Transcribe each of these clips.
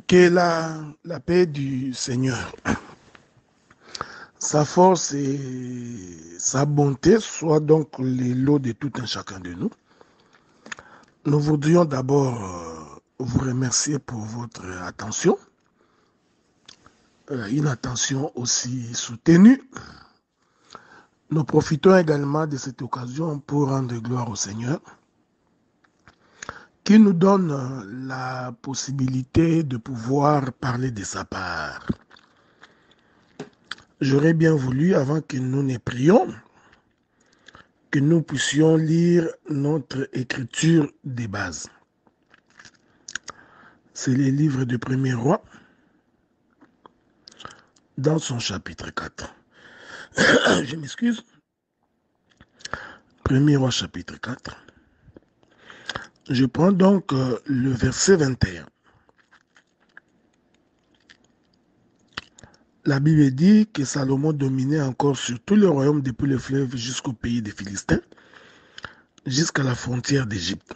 Que la paix du Seigneur, sa force et sa bonté soient donc les lots de tout un chacun de nous. Nous voudrions d'abord vous remercier pour votre attention, une attention aussi soutenue. Nous profitons également de cette occasion pour rendre gloire au Seigneur, qui nous donne la possibilité de pouvoir parler de sa part. J'aurais bien voulu, avant que nous ne prions, que nous puissions lire notre écriture des bases. C'est les livres de Premier Roi, dans son chapitre 4. Je m'excuse. Premier Roi, chapitre 4. Je prends donc le verset 21. La Bible dit que Salomon dominait encore sur tout le royaume depuis le fleuve jusqu'au pays des Philistins, jusqu'à la frontière d'Égypte.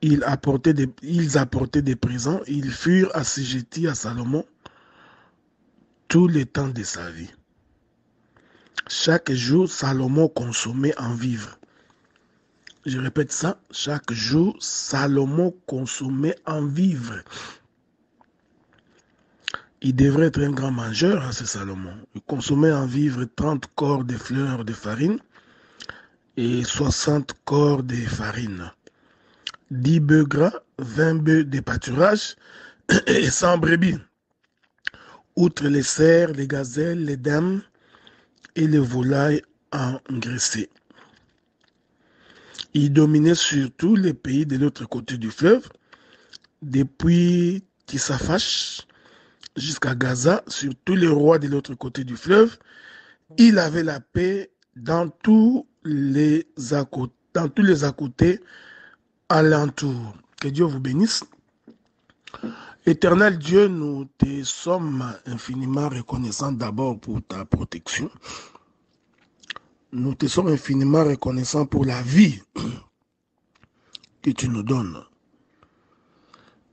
Ils apportaient des présents, ils furent assujettis à Salomon tout le temps de sa vie. Chaque jour, Salomon consommait en vivres. Je répète ça, chaque jour, Salomon consommait en vivres. Il devrait être un grand mangeur, ce Salomon. Il consommait en vivres 30 corps de fleurs de farine et 60 corps de farine. 10 bœufs gras, 20 bœufs de pâturage et 100 brebis. Outre les cerfs, les gazelles, les dames et les volailles engraissées. Il dominait sur tous les pays de l'autre côté du fleuve, depuis Tissaphash jusqu'à Gaza, sur tous les rois de l'autre côté du fleuve. Il avait la paix dans tous les à côté alentour. Que Dieu vous bénisse. Éternel Dieu, nous te sommes infiniment reconnaissants d'abord pour ta protection. Nous te sommes infiniment reconnaissants pour la vie que tu nous donnes.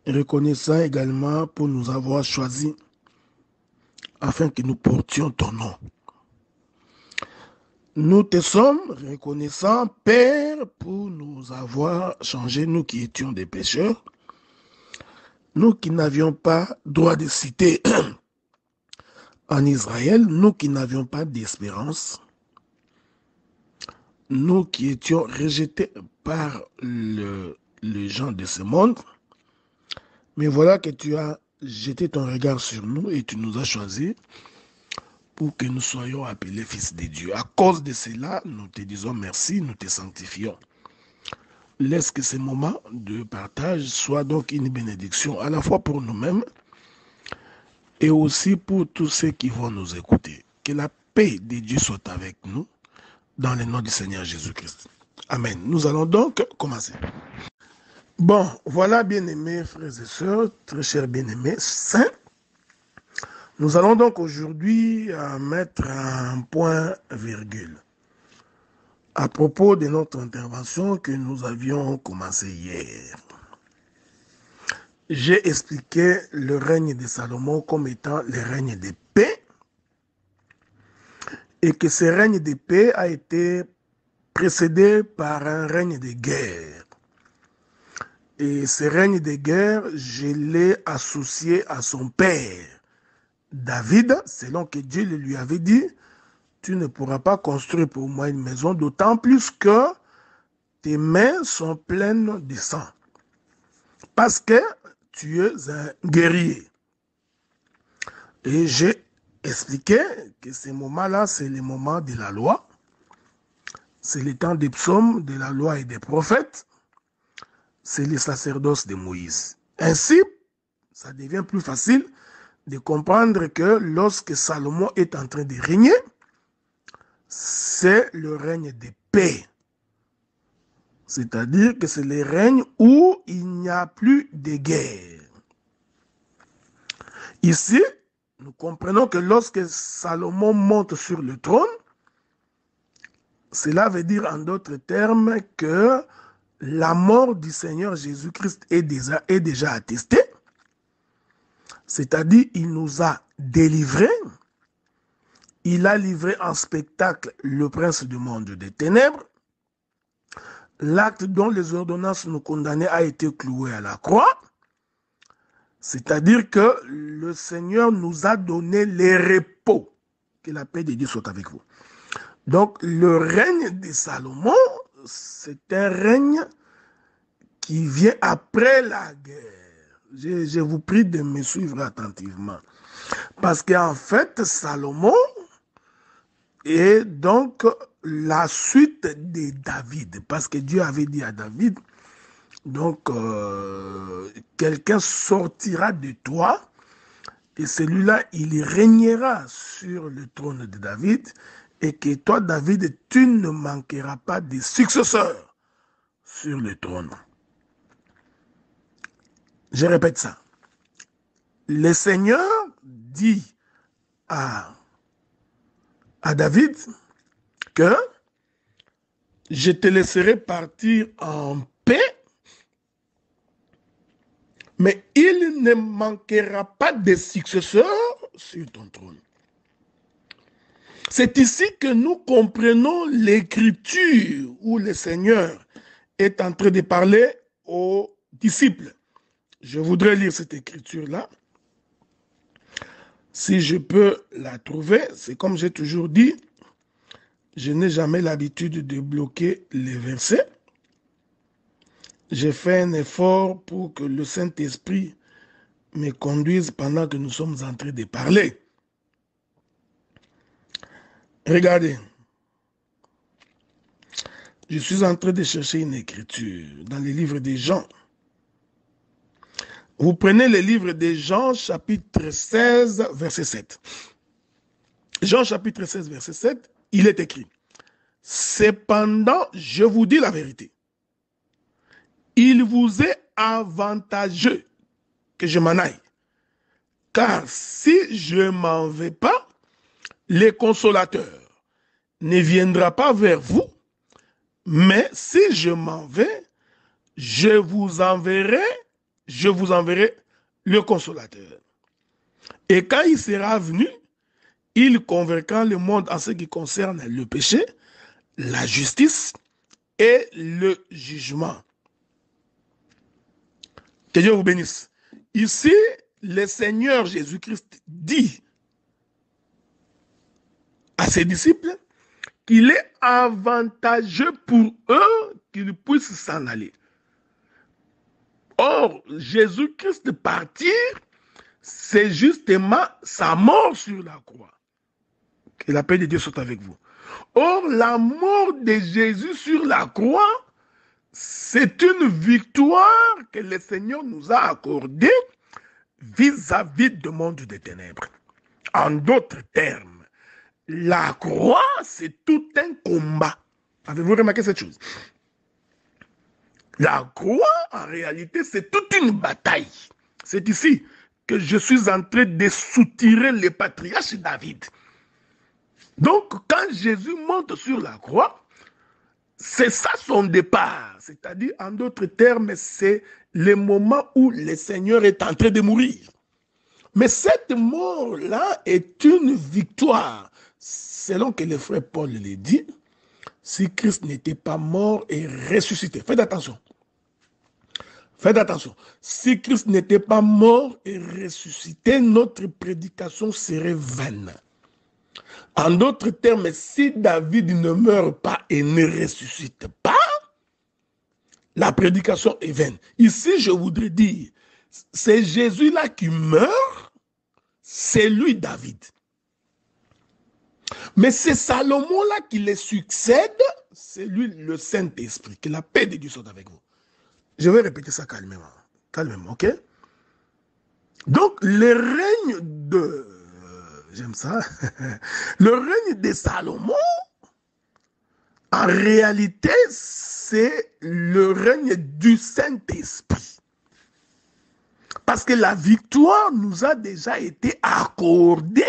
Reconnaissant également pour nous avoir choisis afin que nous portions ton nom. Nous te sommes reconnaissants, Père, pour nous avoir changés, nous qui étions des pécheurs, nous qui n'avions pas droit de citer en Israël, nous qui n'avions pas d'espérance, nous qui étions rejetés par les gens de ce monde. Mais voilà que tu as jeté ton regard sur nous et tu nous as choisis pour que nous soyons appelés fils de Dieu. À cause de cela, nous te disons merci, nous te sanctifions. Laisse que ces moments de partage soient donc une bénédiction à la fois pour nous-mêmes et aussi pour tous ceux qui vont nous écouter. Que la paix de Dieu soit avec nous dans le nom du Seigneur Jésus-Christ. Amen. Nous allons donc commencer. Bon, voilà, bien-aimés frères et sœurs, très chers bien-aimés saints. Nous allons donc aujourd'hui mettre un point virgule à propos de notre intervention que nous avions commencé hier. J'ai expliqué le règne de Salomon comme étant le règne de paix et que ce règne de paix a été précédé par un règne de guerre. Et ce règne de guerre, je l'ai associé à son père, David, selon que Dieu le lui avait dit, tu ne pourras pas construire pour moi une maison, d'autant plus que tes mains sont pleines de sang. Parce que tu es un guerrier. Et j'ai expliqué que ces moments-là, c'est les moments de la loi. C'est le temps des psaumes, de la loi et des prophètes. C'est le sacerdoce de Moïse. Ainsi, ça devient plus facile de comprendre que lorsque Salomon est en train de régner, c'est le règne de paix. C'est-à-dire que c'est le règne où il n'y a plus de guerre. Ici, nous comprenons que lorsque Salomon monte sur le trône, cela veut dire en d'autres termes que la mort du Seigneur Jésus-Christ est déjà attestée C'est-à-dire, il nous a délivrés. Il a livré en spectacle le prince du monde des ténèbres. L'acte dont les ordonnances nous condamnaient a été cloué à la croix. C'est-à-dire que le Seigneur nous a donné les repos. Que la paix de Dieu soit avec vous. Donc, le règne de Salomon, c'est un règne qui vient après la guerre. Je vous prie de me suivre attentivement. Parce qu'en fait, Salomon est donc la suite de David. Parce que Dieu avait dit à David, donc quelqu'un sortira de toi et celui-là, il régnera sur le trône de David et que toi, David, tu ne manqueras pas de successeurs sur le trône. Je répète ça. Le Seigneur dit à David que je te laisserai partir en paix, mais il ne manquera pas de successeurs sur ton trône. C'est ici que nous comprenons l'écriture où le Seigneur est en train de parler aux disciples. Je voudrais lire cette écriture-là. Si je peux la trouver, c'est comme j'ai toujours dit, je n'ai jamais l'habitude de bloquer les versets. J'ai fait un effort pour que le Saint-Esprit me conduise pendant que nous sommes en train de parler. Regardez, je suis en train de chercher une écriture dans les livres des Jean. Vous prenez le livre de Jean, chapitre 16, verset 7. Jean, chapitre 16, verset 7, il est écrit, « Cependant, je vous dis la vérité. Il vous est avantageux que je m'en aille. Car si je ne m'en vais pas, le consolateur ne viendra pas vers vous, mais si je m'en vais, je vous enverrai le consolateur. Et quand il sera venu, il convaincra le monde en ce qui concerne le péché, la justice et le jugement. » Que Dieu vous bénisse. Ici, le Seigneur Jésus-Christ dit à ses disciples qu'il est avantageux pour eux qu'ils puissent s'en aller. Or, Jésus-Christ partir, c'est justement sa mort sur la croix. Que la paix de Dieu soit avec vous. Or, la mort de Jésus sur la croix, c'est une victoire que le Seigneur nous a accordée vis-à-vis du monde des ténèbres. En d'autres termes, la croix, c'est tout un combat. Avez-vous remarqué cette chose? La croix, en réalité, c'est toute une bataille. C'est ici que je suis en train de soutirer le patriarche David. Donc, quand Jésus monte sur la croix, c'est ça son départ. C'est-à-dire, en d'autres termes, c'est le moment où le Seigneur est en train de mourir. Mais cette mort-là est une victoire. Selon que le frère Paul le dit, si Christ n'était pas mort et ressuscité. Faites attention. Faites attention. Si Christ n'était pas mort et ressuscité, notre prédication serait vaine. En d'autres termes, si David ne meurt pas et ne ressuscite pas, la prédication est vaine. Ici, je voudrais dire, c'est Jésus-là qui meurt, c'est lui David. Mais c'est Salomon-là qui le succède, c'est lui le Saint-Esprit. Que la paix de Dieu soit avec vous. Je vais répéter ça calmement. Calmement, ok? Donc, le règne de... J'aime ça. Le règne de Salomon, en réalité, c'est le règne du Saint-Esprit. Parce que la victoire nous a déjà été accordée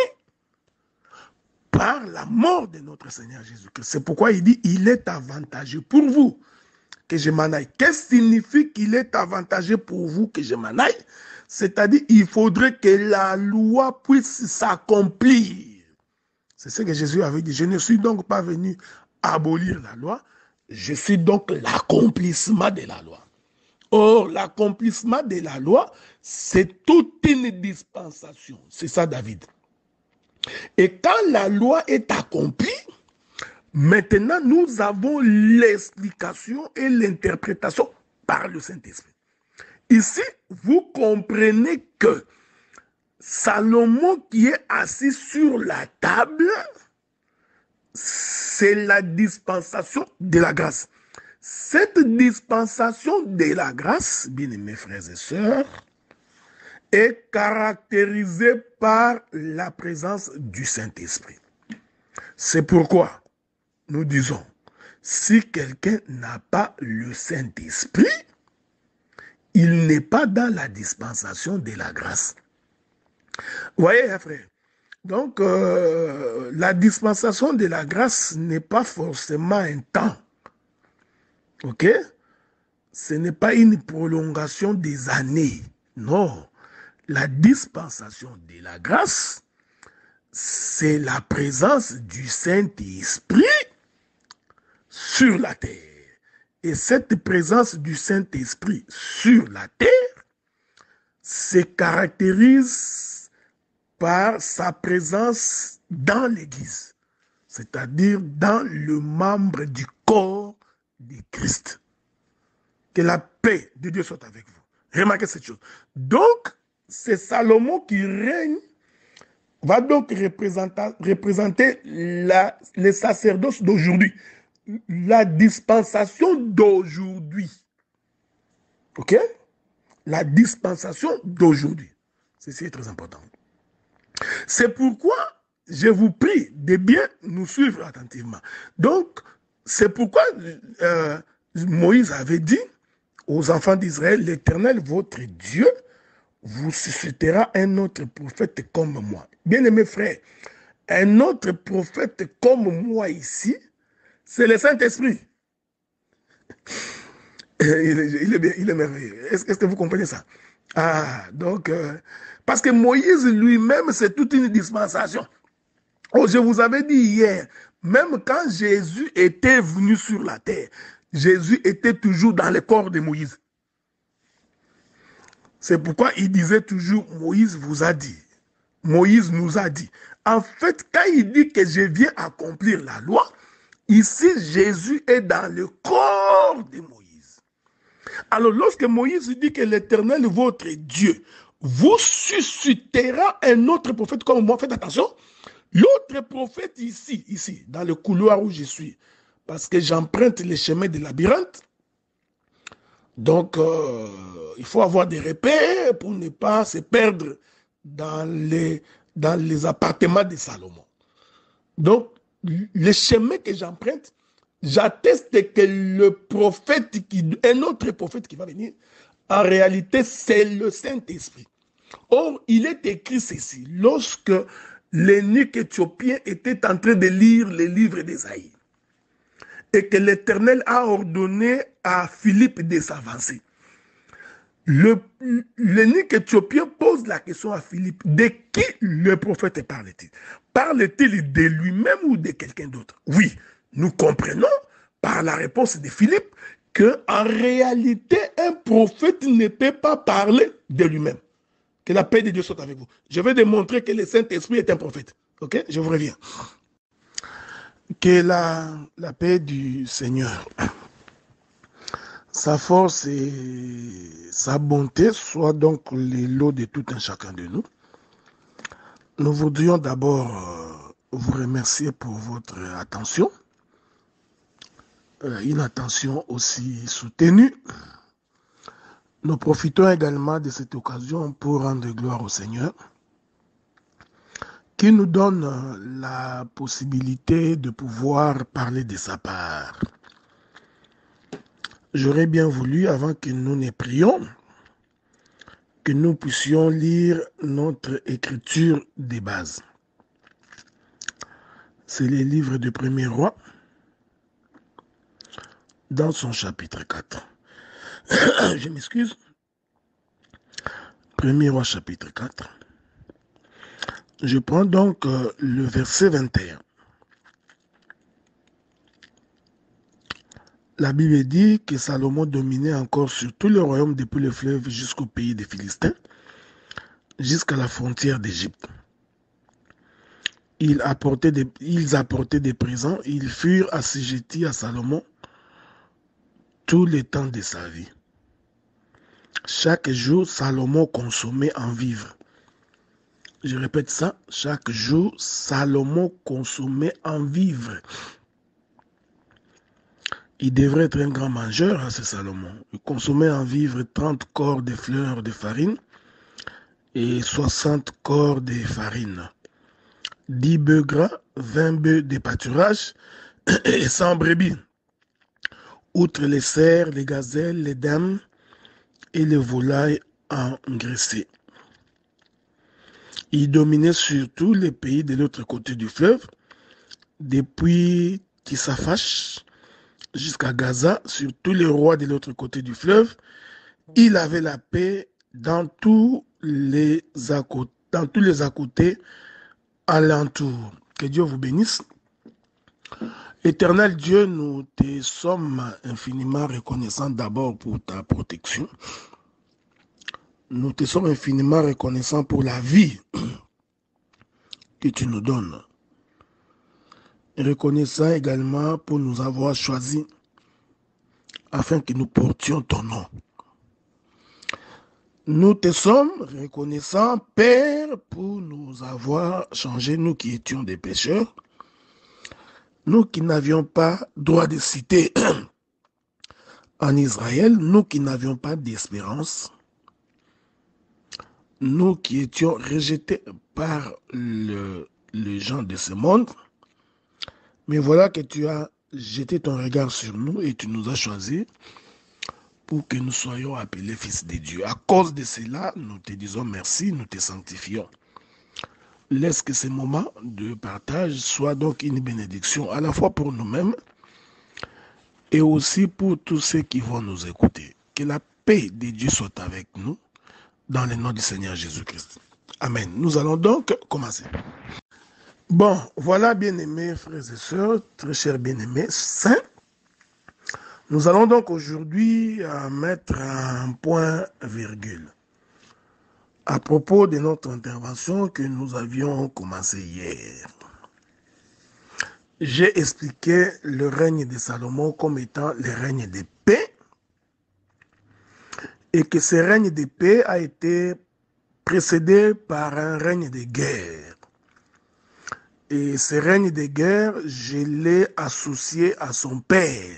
par la mort de notre Seigneur Jésus-Christ. C'est pourquoi il dit, il est avantageux pour vous que je m'en aille. Qu'est-ce qui signifie qu'il est avantageux pour vous que je m'en aille? C'est-à-dire, il faudrait que la loi puisse s'accomplir. C'est ce que Jésus avait dit. Je ne suis donc pas venu abolir la loi, je suis donc l'accomplissement de la loi. Or, l'accomplissement de la loi, c'est toute une dispensation. C'est ça, David. Et quand la loi est accomplie, maintenant, nous avons l'explication et l'interprétation par le Saint-Esprit. Ici, vous comprenez que Salomon qui est assis sur la table, c'est la dispensation de la grâce. Cette dispensation de la grâce, bien-aimés frères et sœurs, est caractérisée par la présence du Saint-Esprit. C'est pourquoi nous disons, si quelqu'un n'a pas le Saint-Esprit, il n'est pas dans la dispensation de la grâce. Vous voyez, frère? Donc, la dispensation de la grâce n'est pas forcément un temps. Ok? Ce n'est pas une prolongation des années. Non. La dispensation de la grâce, c'est la présence du Saint-Esprit sur la terre. Et cette présence du Saint-Esprit sur la terre se caractérise par sa présence dans l'Église, c'est-à-dire dans le membre du corps de Christ. Que la paix de Dieu soit avec vous. Remarquez cette chose. Donc, c'est Salomon qui règne, va donc représenter les sacerdoces d'aujourd'hui, la dispensation d'aujourd'hui. Ok? La dispensation d'aujourd'hui. Ceci est très important. C'est pourquoi je vous prie de bien nous suivre attentivement. Donc, c'est pourquoi Moïse avait dit aux enfants d'Israël, l'Éternel, votre Dieu, vous suscitera un autre prophète comme moi. Bien-aimés frères, un autre prophète comme moi ici, c'est le Saint-Esprit. Il est merveilleux. Est-ce que vous comprenez ça? Ah, donc, parce que Moïse lui-même, c'est toute une dispensation. Oh, je vous avais dit hier, même quand Jésus était venu sur la terre, Jésus était toujours dans le corps de Moïse. C'est pourquoi il disait toujours, Moïse vous a dit, Moïse nous a dit. En fait, quand il dit que je viens accomplir la loi, ici, Jésus est dans le corps de Moïse. Alors, lorsque Moïse dit que l'Éternel, votre Dieu, vous suscitera un autre prophète comme moi, faites attention, l'autre prophète ici, dans le couloir où je suis, parce que j'emprunte les chemins de labyrinthe, donc il faut avoir des repères pour ne pas se perdre dans les appartements de Salomon. Donc, le chemin que j'emprunte, j'atteste que le prophète, un autre prophète qui va venir, en réalité, c'est le Saint-Esprit. Or, il est écrit ceci, lorsque l'eunuque éthiopien était en train de lire les livres d'Ésaïe, et que l'Éternel a ordonné à Philippe de s'avancer. L'eunuque éthiopien pose la question à Philippe, de qui le prophète parle-t-il? Parle-t-il de lui-même ou de quelqu'un d'autre? Oui, nous comprenons par la réponse de Philippe qu'en réalité, un prophète ne peut pas parler de lui-même. Que la paix de Dieu soit avec vous. Je vais démontrer que le Saint-Esprit est un prophète. Ok? Je vous reviens. Que la paix du Seigneur, sa force et sa bonté soient donc les lots de tout un chacun de nous. Nous voudrions d'abord vous remercier pour votre attention. Une attention aussi soutenue. Nous profitons également de cette occasion pour rendre gloire au Seigneur, qui nous donne la possibilité de pouvoir parler de sa part. J'aurais bien voulu, avant que nous ne prions, que nous puissions lire notre écriture des bases. C'est les livres de Premier Roi, dans son chapitre 4. Je m'excuse. 1er roi chapitre 4. Je prends donc le verset 21. La Bible dit que Salomon dominait encore sur tout le royaume depuis le fleuve jusqu'au pays des Philistins, jusqu'à la frontière d'Égypte. Ils apportaient des présents, ils furent assujettis à Salomon tout le temps de sa vie. Chaque jour, Salomon consommait en vivres. Je répète ça, chaque jour, Salomon consommait en vivres. Il devrait être un grand mangeur, ce Salomon. Il consommait en vivres 30 corps de fleurs de farine et 60 corps de farine. 10 bœufs gras, 20 bœufs de pâturage et 100 brebis. Outre les cerfs, les gazelles, les dames et les volailles engraissées. Il dominait surtout les pays de l'autre côté du fleuve, depuis Tissaphach jusqu'à Gaza, sur tous les rois de l'autre côté du fleuve. Il avait la paix dans tous les à côtés alentours. Que Dieu vous bénisse. Éternel Dieu, nous te sommes infiniment reconnaissants d'abord pour ta protection. Nous te sommes infiniment reconnaissants pour la vie que tu nous donnes. Reconnaissant également pour nous avoir choisis afin que nous portions ton nom. Nous te sommes reconnaissants, Père, pour nous avoir changés, nous qui étions des pécheurs, nous qui n'avions pas droit de cité en Israël, nous qui n'avions pas d'espérance, nous qui étions rejetés par les gens de ce monde. Mais voilà que tu as jeté ton regard sur nous et tu nous as choisis pour que nous soyons appelés fils de Dieu. À cause de cela, nous te disons merci, nous te sanctifions. Laisse que ces moments de partage soient donc une bénédiction à la fois pour nous-mêmes et aussi pour tous ceux qui vont nous écouter. Que la paix de Dieu soit avec nous dans le nom du Seigneur Jésus-Christ. Amen. Nous allons donc commencer. Bon, voilà, bien-aimés frères et sœurs, très chers bien-aimés saints. Nous allons donc aujourd'hui mettre un point virgule à propos de notre intervention que nous avions commencé hier. J'ai expliqué le règne de Salomon comme étant le règne de paix et que ce règne de paix a été précédé par un règne de guerre. Et ce règne de guerre, je l'ai associé à son père,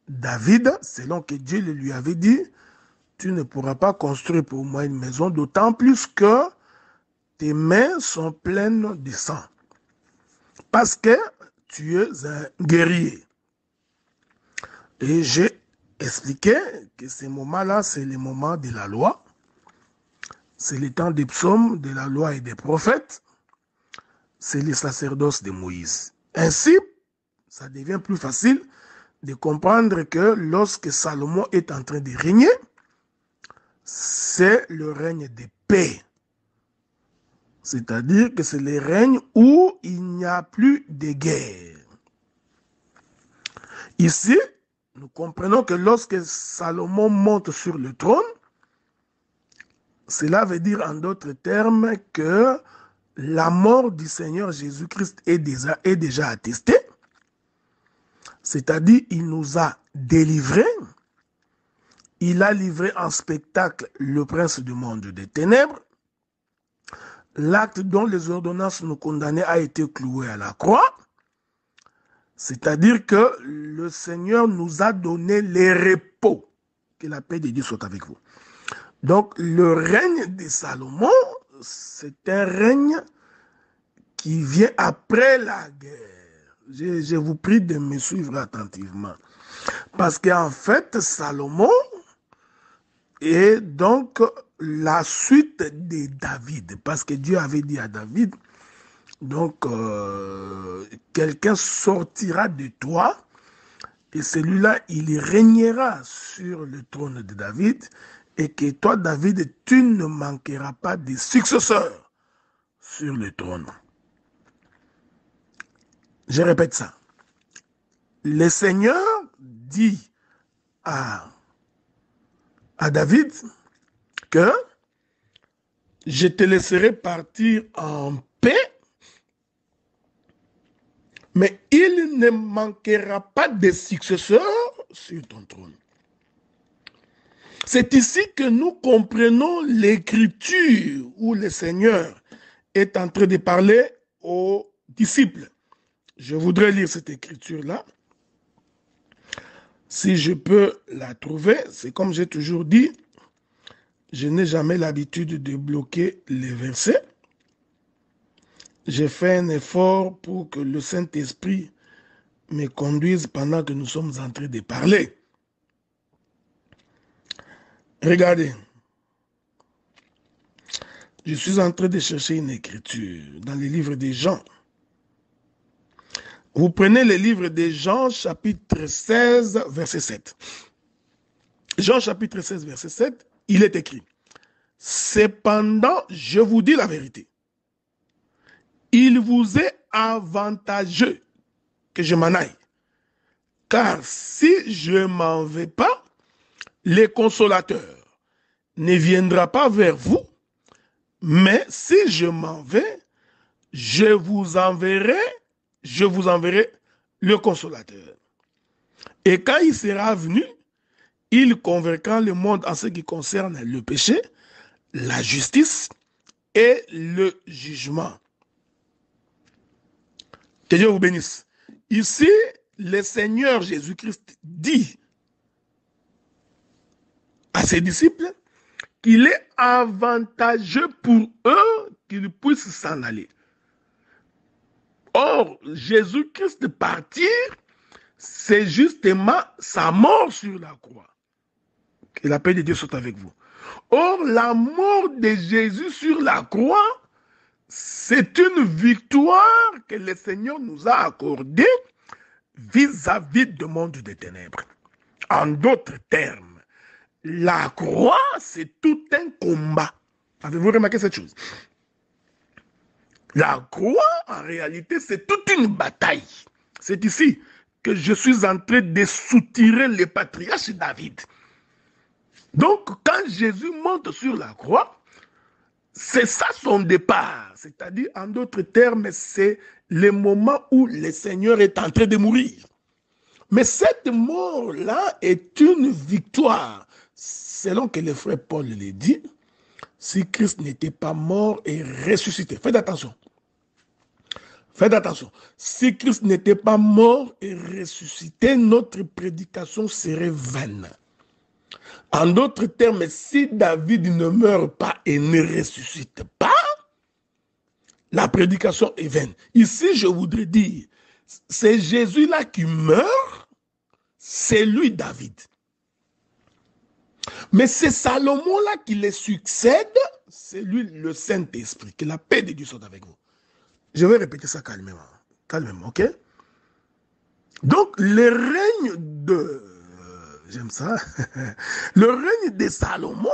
David, selon que Dieu le lui avait dit, tu ne pourras pas construire pour moi une maison, d'autant plus que tes mains sont pleines de sang. Parce que tu es un guerrier. Et j'ai expliqué que ces moments-là, c'est les moments de la loi. C'est le temps des psaumes, de la loi et des prophètes. C'est le sacerdoce de Moïse. Ainsi, ça devient plus facile de comprendre que lorsque Salomon est en train de régner, c'est le règne de paix. C'est-à-dire que c'est le règne où il n'y a plus de guerre. Ici, nous comprenons que lorsque Salomon monte sur le trône, cela veut dire en d'autres termes que la mort du Seigneur Jésus-Christ est déjà attestée. C'est-à-dire, il nous a délivrés. Il a livré en spectacle le prince du monde des ténèbres. L'acte dont les ordonnances nous condamnaient a été cloué à la croix. C'est-à-dire que le Seigneur nous a donné les repos. Que la paix de Dieu soit avec vous. Donc, le règne de Salomon, c'est un règne qui vient après la guerre. Je vous prie de me suivre attentivement. Parce qu'en fait, Salomon est donc la suite de David. Parce que Dieu avait dit à David, donc quelqu'un sortira de toi et celui-là, il régnera sur le trône de David, et que toi, David, tu ne manqueras pas de successeurs sur le trône. Je répète ça. Le Seigneur dit à David que je te laisserai partir en paix, mais il ne manquera pas de successeurs sur ton trône. C'est ici que nous comprenons l'écriture où le Seigneur est en train de parler aux disciples. Je voudrais lire cette écriture-là. Si je peux la trouver, c'est comme j'ai toujours dit, je n'ai jamais l'habitude de bloquer les versets. J'ai fait un effort pour que le Saint-Esprit me conduise pendant que nous sommes en train de parler. Regardez, je suis en train de chercher une écriture dans les livres des Jean. Vous prenez le livre de Jean, chapitre 16, verset 7. Jean, chapitre 16, verset 7, il est écrit, « Cependant, je vous dis la vérité. Il vous est avantageux que je m'en aille. Car si je ne m'en vais pas, le consolateur ne viendra pas vers vous, mais si je m'en vais, je vous enverrai le consolateur. Et quand il sera venu, il convaincra le monde en ce qui concerne le péché, la justice et le jugement. » Que Dieu vous bénisse. Ici, le Seigneur Jésus-Christ dit à ses disciples qu'il est avantageux pour eux qu'ils puissent s'en aller. Or, Jésus-Christ partir, c'est justement sa mort sur la croix. Que la paix de Dieu soit avec vous. Or, la mort de Jésus sur la croix, c'est une victoire que le Seigneur nous a accordée vis-à-vis du monde des ténèbres. En d'autres termes, la croix, c'est tout un combat. Avez-vous remarqué cette chose? La croix, en réalité, c'est toute une bataille. C'est ici que je suis en train de soutirer le patriarche David. Donc, quand Jésus monte sur la croix, c'est ça son départ. C'est-à-dire, en d'autres termes, c'est le moment où le Seigneur est en train de mourir. Mais cette mort-là est une victoire. Selon que le frère Paul le dit, si Christ n'était pas mort et ressuscité. Faites attention. Faites attention. Si Christ n'était pas mort et ressuscité, notre prédication serait vaine. En d'autres termes, si David ne meurt pas et ne ressuscite pas, la prédication est vaine. Ici, je voudrais dire, c'est Jésus-là qui meurt, c'est lui David. Mais c'est Salomon-là qui le succède, c'est lui le Saint-Esprit. Que la paix de Dieu soit avec vous. Je vais répéter ça calmement. Calmement, ok? Donc, le règne de... J'aime ça. Le règne de Salomon,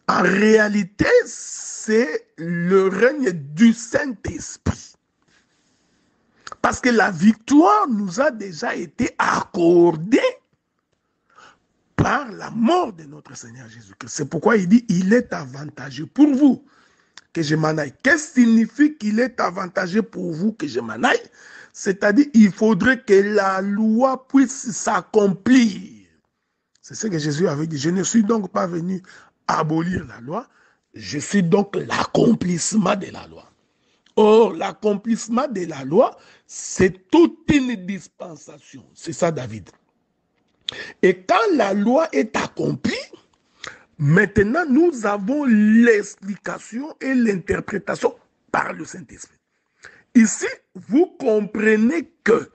en réalité, c'est le règne du Saint-Esprit. Parce que la victoire nous a déjà été accordée par la mort de notre Seigneur Jésus-Christ. C'est pourquoi il dit, il est avantageux pour vous que je m'en aille. Qu'est-ce qui signifie qu'il est avantageux pour vous que je m'en aille? C'est-à-dire, il faudrait que la loi puisse s'accomplir. C'est ce que Jésus avait dit. Je ne suis donc pas venu abolir la loi, je suis donc l'accomplissement de la loi. Or, l'accomplissement de la loi, c'est toute une dispensation. C'est ça, David. Et quand la loi est accomplie, maintenant, nous avons l'explication et l'interprétation par le Saint-Esprit. Ici, vous comprenez que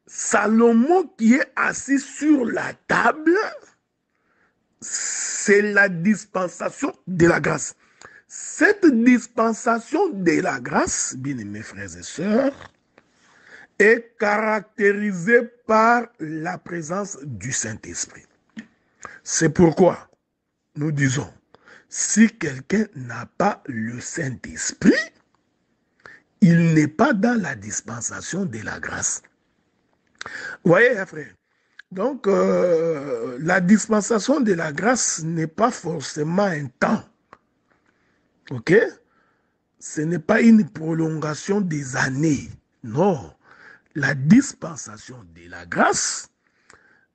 Salomon qui est assis sur la table, c'est la dispensation de la grâce. Cette dispensation de la grâce, bien-aimés frères et sœurs, est caractérisé par la présence du Saint-Esprit. C'est pourquoi nous disons, si quelqu'un n'a pas le Saint-Esprit, il n'est pas dans la dispensation de la grâce. Vous voyez, frère? Donc, la dispensation de la grâce n'est pas forcément un temps. Ok? Ce n'est pas une prolongation des années. Non. La dispensation de la grâce,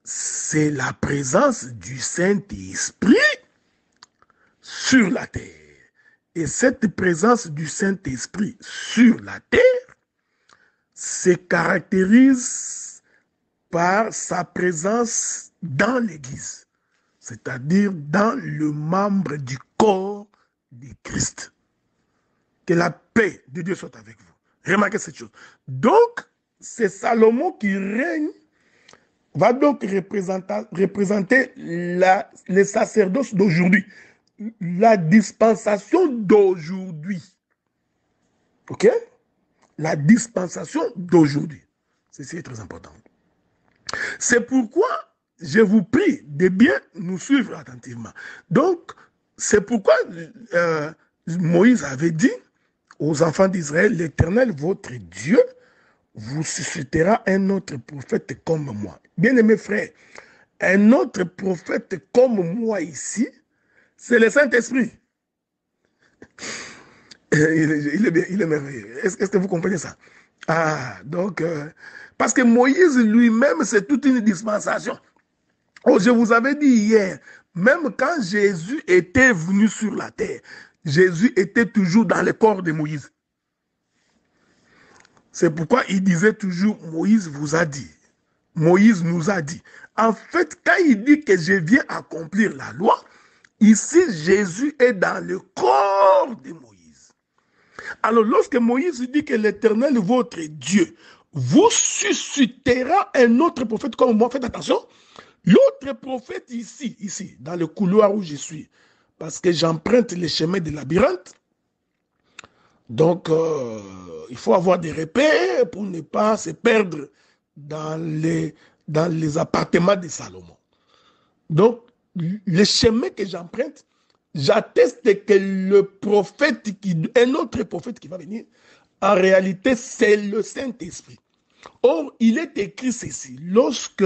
c'est la présence du Saint-Esprit sur la terre. Et cette présence du Saint-Esprit sur la terre se caractérise par sa présence dans l'Église, c'est-à-dire dans le membre du corps de Christ. Que la paix de Dieu soit avec vous. Remarquez cette chose. Donc, c'est Salomon qui règne, va donc représenter les sacerdoces d'aujourd'hui, la dispensation d'aujourd'hui. Ok? La dispensation d'aujourd'hui. Ceci est très important. C'est pourquoi je vous prie de bien nous suivre attentivement. Donc, c'est pourquoi Moïse avait dit aux enfants d'Israël, l'Éternel, votre Dieu, vous suscitera un autre prophète comme moi. Bien-aimés frères, un autre prophète comme moi ici, c'est le Saint-Esprit. Il est merveilleux. Est-ce que vous comprenez ça? Ah, donc, parce que Moïse lui-même, c'est toute une dispensation. Oh, je vous avais dit hier, même quand Jésus était venu sur la terre, Jésus était toujours dans le corps de Moïse. C'est pourquoi il disait toujours, Moïse vous a dit, Moïse nous a dit. En fait, quand il dit que je viens accomplir la loi, ici, Jésus est dans le corps de Moïse. Alors, lorsque Moïse dit que l'Éternel, votre Dieu, vous suscitera un autre prophète comme moi, faites attention, l'autre prophète ici, dans le couloir où je suis, parce que j'emprunte les chemins de labyrinthe, donc il faut avoir des repères pour ne pas se perdre dans les appartements de Salomon. Donc, le chemin que j'emprunte, j'atteste que le prophète, un autre prophète qui va venir, en réalité, c'est le Saint-Esprit. Or, il est écrit ceci, lorsque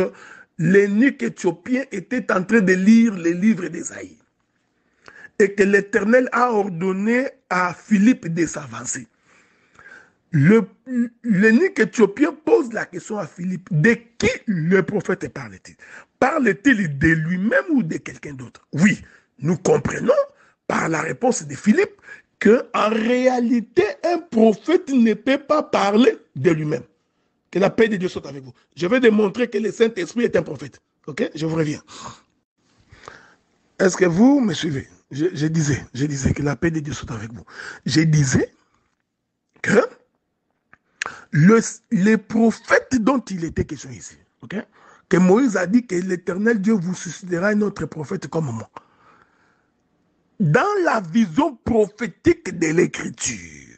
l'eunuque éthiopien était en train de lire les livres d'Ésaïe, et que l'Éternel a ordonné à Philippe de s'avancer. L'eunuque éthiopien pose la question à Philippe, de qui le prophète parle-t-il? Parle-t-il de lui-même ou de quelqu'un d'autre? Oui, nous comprenons par la réponse de Philippe qu'en réalité, un prophète ne peut pas parler de lui-même. Que la paix de Dieu soit avec vous. Je vais démontrer que le Saint-Esprit est un prophète. Ok? Je vous reviens. Est-ce que vous me suivez? Je disais que la paix de Dieu soit avec vous. Je disais que les prophètes dont il était question ici, ok, que Moïse a dit que l'Éternel Dieu vous suscitera un autre prophète comme moi. Dans la vision prophétique de l'Écriture,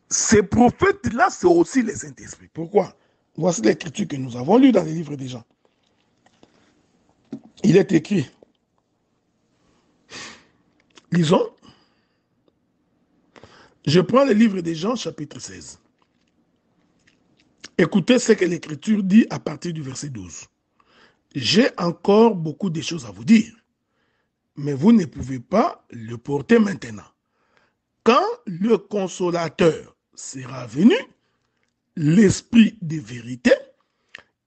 ces prophètes-là, c'est aussi le Saint-Esprit. Pourquoi? Voici l'Écriture que nous avons lue dans les livres des gens. Il est écrit, lisons, je prends le livre des gens, chapitre 16. Écoutez ce que l'Écriture dit à partir du verset 12. J'ai encore beaucoup de choses à vous dire, mais vous ne pouvez pas le porter maintenant. Quand le consolateur sera venu, l'Esprit de vérité,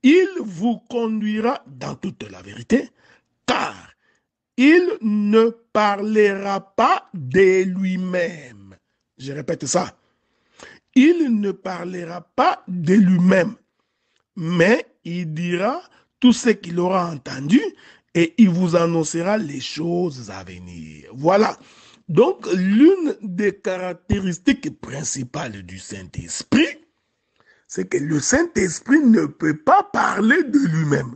il vous conduira dans toute la vérité, car il ne parlera pas de lui-même. Je répète ça. Il ne parlera pas de lui-même, mais il dira tout ce qu'il aura entendu et il vous annoncera les choses à venir. Voilà. Donc, l'une des caractéristiques principales du Saint-Esprit, c'est que le Saint-Esprit ne peut pas parler de lui-même.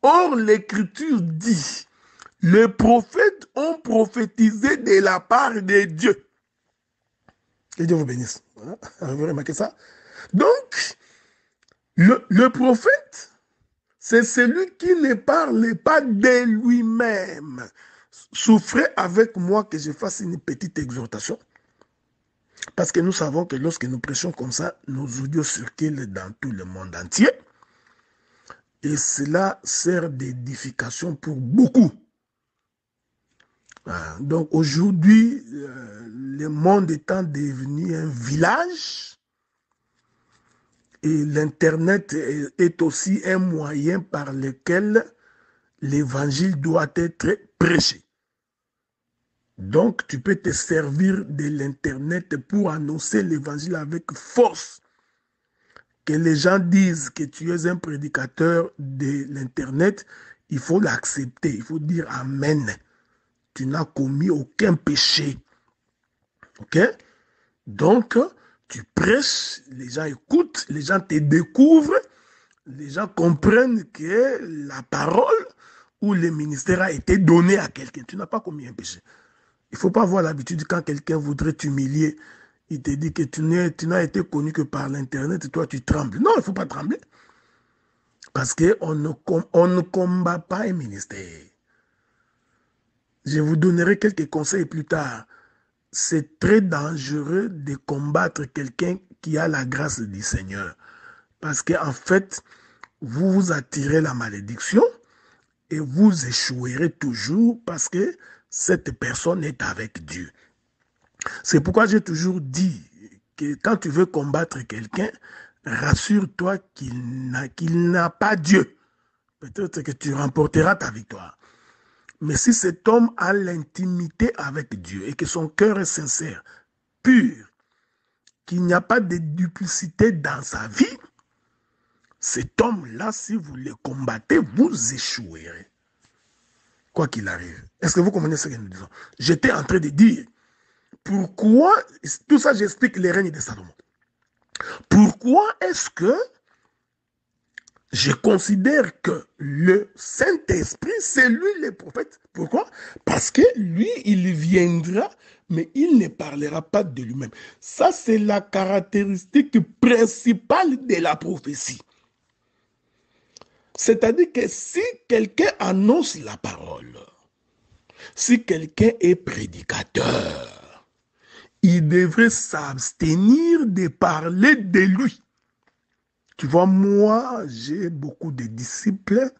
Or, l'Écriture dit, les prophètes ont prophétisé de la part de Dieu. Que Dieu vous bénisse. Vous remarquez ça? Donc, Le prophète, c'est celui qui ne parle pas de lui-même. Souffrez avec moi que je fasse une petite exhortation. Parce que nous savons que lorsque nous prêchons comme ça, nos audios circulent dans tout le monde entier. Et cela sert d'édification pour beaucoup. Donc aujourd'hui, le monde étant devenu un village, et l'Internet est aussi un moyen par lequel l'évangile doit être prêché. Donc tu peux te servir de l'Internet pour annoncer l'évangile avec force. Que les gens disent que tu es un prédicateur de l'Internet, il faut l'accepter, il faut dire Amen. Tu n'as commis aucun péché. Ok? Donc, tu prêches, les gens écoutent, les gens te découvrent, les gens comprennent que la parole ou le ministère a été donné à quelqu'un. Tu n'as pas commis un péché. Il ne faut pas avoir l'habitude quand quelqu'un voudrait t'humilier, il te dit que tu n'as été connu que par l'Internet et toi tu trembles. Non, il ne faut pas trembler. Parce qu'on ne combat pas un ministère. Je vous donnerai quelques conseils plus tard. C'est très dangereux de combattre quelqu'un qui a la grâce du Seigneur. Parce qu'en fait, vous vous attirez la malédiction et vous échouerez toujours parce que cette personne est avec Dieu. C'est pourquoi j'ai toujours dit que quand tu veux combattre quelqu'un, rassure-toi qu'il n'a pas Dieu. Peut-être que tu remporteras ta victoire. Mais si cet homme a l'intimité avec Dieu et que son cœur est sincère, pur, qu'il n'y a pas de duplicité dans sa vie, cet homme-là, si vous le combattez, vous échouerez. Quoi qu'il arrive. Est-ce que vous comprenez ce que nous disons? J'étais en train de dire, pourquoi, tout ça j'explique les règnes de Salomon. Pourquoi est-ce que je considère que le Saint-Esprit, c'est lui le prophète? Pourquoi? Parce que lui, il viendra, mais il ne parlera pas de lui-même. Ça, c'est la caractéristique principale de la prophétie. C'est-à-dire que si quelqu'un annonce la parole, si quelqu'un est prédicateur, il devrait s'abstenir de parler de lui. Tu vois, moi, j'ai beaucoup de disciples.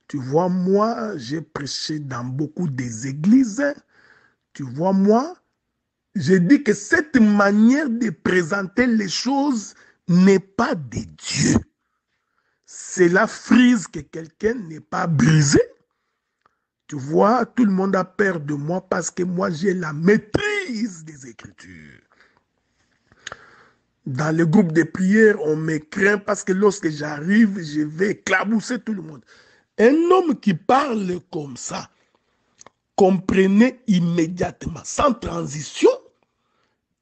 Tu vois, moi, j'ai prêché dans beaucoup des églises. Tu vois, moi, je dis que cette manière de présenter les choses n'est pas de Dieu. C'est la frise que quelqu'un n'est pas brisé. Tu vois, tout le monde a peur de moi parce que moi, j'ai la maîtrise des Écritures. Dans le groupe de prière, on me craint parce que lorsque j'arrive, je vais éclabousser tout le monde. Un homme qui parle comme ça, comprenez immédiatement, sans transition,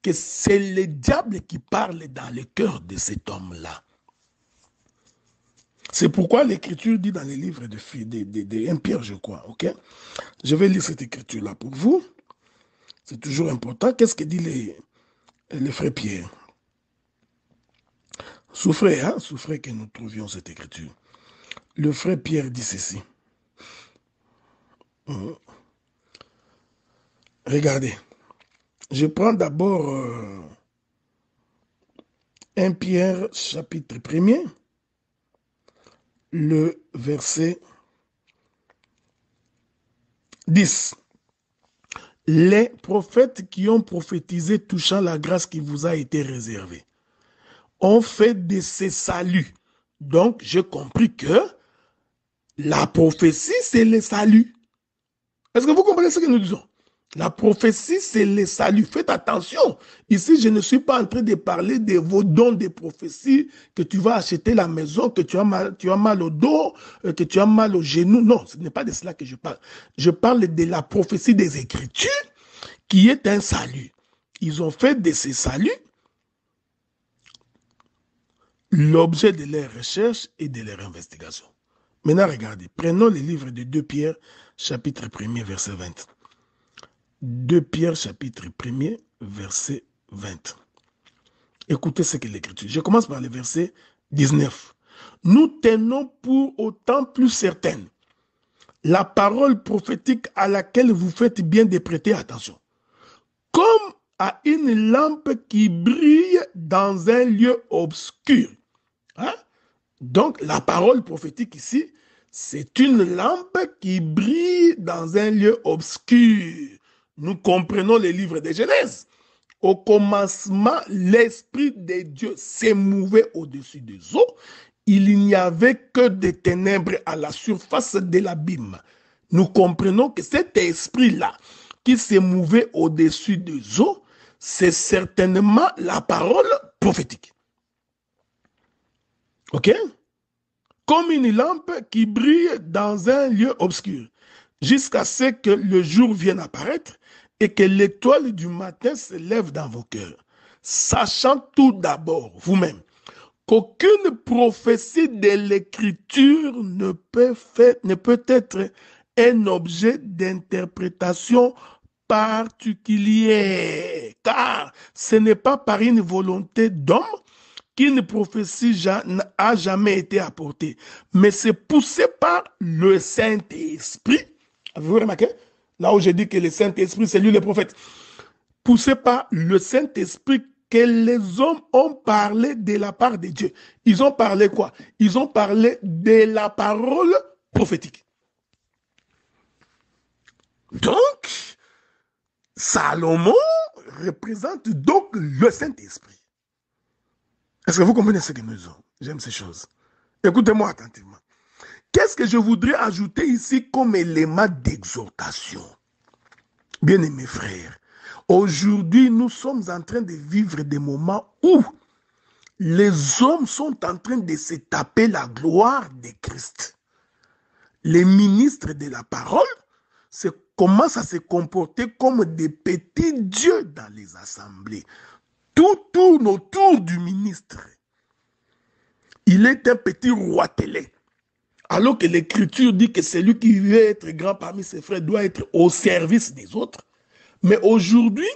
que c'est le diable qui parle dans le cœur de cet homme-là. C'est pourquoi l'Écriture dit dans les livres de 1 Pierre, je crois. Ok? Je vais lire cette Écriture-là pour vous. C'est toujours important. Qu'est-ce que dit le frère Pierre? Souffrez, hein? Souffrez que nous trouvions cette Écriture. Le frère Pierre dit ceci. Regardez. Je prends d'abord 1 Pierre chapitre 1er, le verset 10. Les prophètes qui ont prophétisé touchant la grâce qui vous a été réservée ont fait de ces saluts. Donc, j'ai compris que la prophétie, c'est le salut. Est-ce que vous comprenez ce que nous disons? La prophétie, c'est le salut. Faites attention. Ici, je ne suis pas en train de parler de vos dons de prophétie, que tu vas acheter la maison, que tu as mal au dos, que tu as mal au genou. Non, ce n'est pas de cela que je parle. Je parle de la prophétie des Écritures, qui est un salut. Ils ont fait de ces saluts l'objet de leurs recherches et de leurs investigations. Maintenant, regardez, prenons le livre de 2 Pierre, chapitre 1er, verset 20. 2 Pierre, chapitre 1er, verset 20. Écoutez ce que l'Écriture. Je commence par le verset 19. nous tenons pour autant plus certaine la parole prophétique à laquelle vous faites bien de prêter attention. Comme à une lampe qui brille dans un lieu obscur. Hein? Donc, la parole prophétique ici, c'est une lampe qui brille dans un lieu obscur. Nous comprenons les livres de Genèse. Au commencement, l'Esprit de Dieu s'émouvait au-dessus des eaux. Il n'y avait que des ténèbres à la surface de l'abîme. Nous comprenons que cet esprit-là, qui s'émouvait au-dessus des eaux, c'est certainement la parole prophétique. Ok? Comme une lampe qui brille dans un lieu obscur, jusqu'à ce que le jour vienne apparaître et que l'étoile du matin se lève dans vos cœurs, sachant tout d'abord, vous-même, qu'aucune prophétie de l'Écriture ne peut être un objet d'interprétation particulière, car ce n'est pas par une volonté d'homme qu'une prophétie n'a jamais été apportée, mais c'est poussé par le Saint-Esprit. Avez-vous remarqué? Là où j'ai dit que le Saint-Esprit, c'est lui le prophète. Poussé par le Saint-Esprit que les hommes ont parlé de la part de Dieu. Ils ont parlé quoi? Ils ont parlé de la parole prophétique. Donc, Salomon représente donc le Saint-Esprit. Est-ce que vous comprenez ce que nous disons? J'aime ces choses. Écoutez-moi attentivement. Qu'est-ce que je voudrais ajouter ici comme élément d'exhortation? Bien-aimés frères, aujourd'hui, nous sommes en train de vivre des moments où les hommes sont en train de se taper la gloire de Christ. Les ministres de la parole commencent à se comporter comme des petits dieux dans les assemblées. Tout tourne autour du ministre. Il est un petit roitelet. Alors que l'Écriture dit que celui qui veut être grand parmi ses frères doit être au service des autres. Mais aujourd'hui,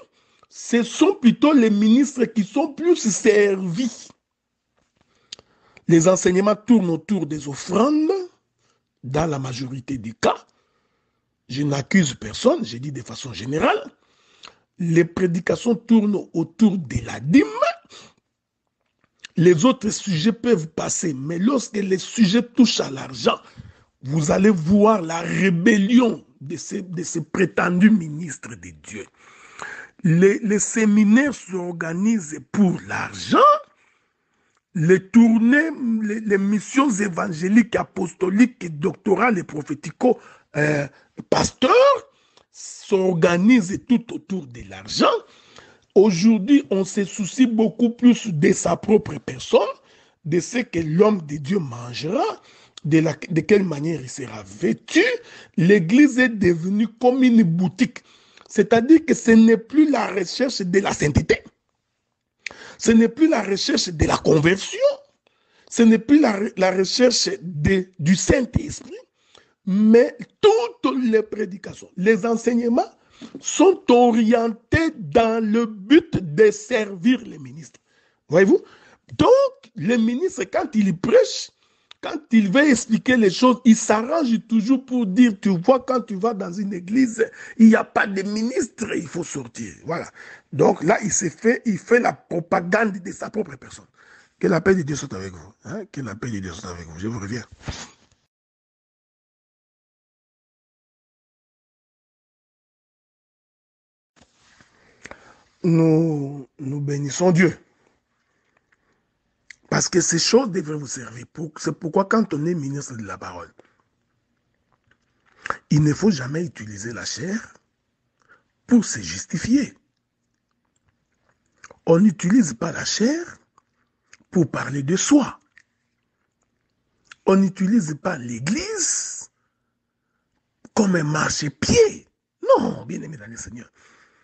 ce sont plutôt les ministres qui sont plus servis. Les enseignements tournent autour des offrandes, dans la majorité des cas. Je n'accuse personne, je dis de façon générale. Les prédications tournent autour de la dîme. Les autres sujets peuvent passer, mais lorsque les sujets touchent à l'argent, vous allez voir la rébellion de ces prétendus ministres de Dieu. Les séminaires s'organisent pour l'argent. Les tournées, les missions évangéliques, apostoliques, doctorales et prophético-pasteurs s'organisent tout autour de l'argent. Aujourd'hui, on se soucie beaucoup plus de sa propre personne, de ce que l'homme de Dieu mangera, de quelle manière il sera vêtu. L'Église est devenue comme une boutique. C'est-à-dire que ce n'est plus la recherche de la sainteté. Ce n'est plus la recherche de la conversion. Ce n'est plus la recherche du Saint-Esprit. Mais toutes les prédications, les enseignements sont orientés dans le but de servir les ministres. Voyez-vous? Donc, le ministre, quand il prêche, quand il veut expliquer les choses, il s'arrange toujours pour dire, tu vois, quand tu vas dans une église, il n'y a pas de ministre, il faut sortir. Voilà. Donc là, il fait la propagande de sa propre personne. Que la paix de Dieu soit avec vous. Hein? Que la paix de Dieu soit avec vous. Je vous reviens. Nous bénissons Dieu. Parce que ces choses devraient vous servir. C'est pourquoi quand on est ministre de la parole, il ne faut jamais utiliser la chair pour se justifier. On n'utilise pas la chair pour parler de soi. On n'utilise pas l'église comme un marchepied. Non, bien-aimé dans le Seigneur.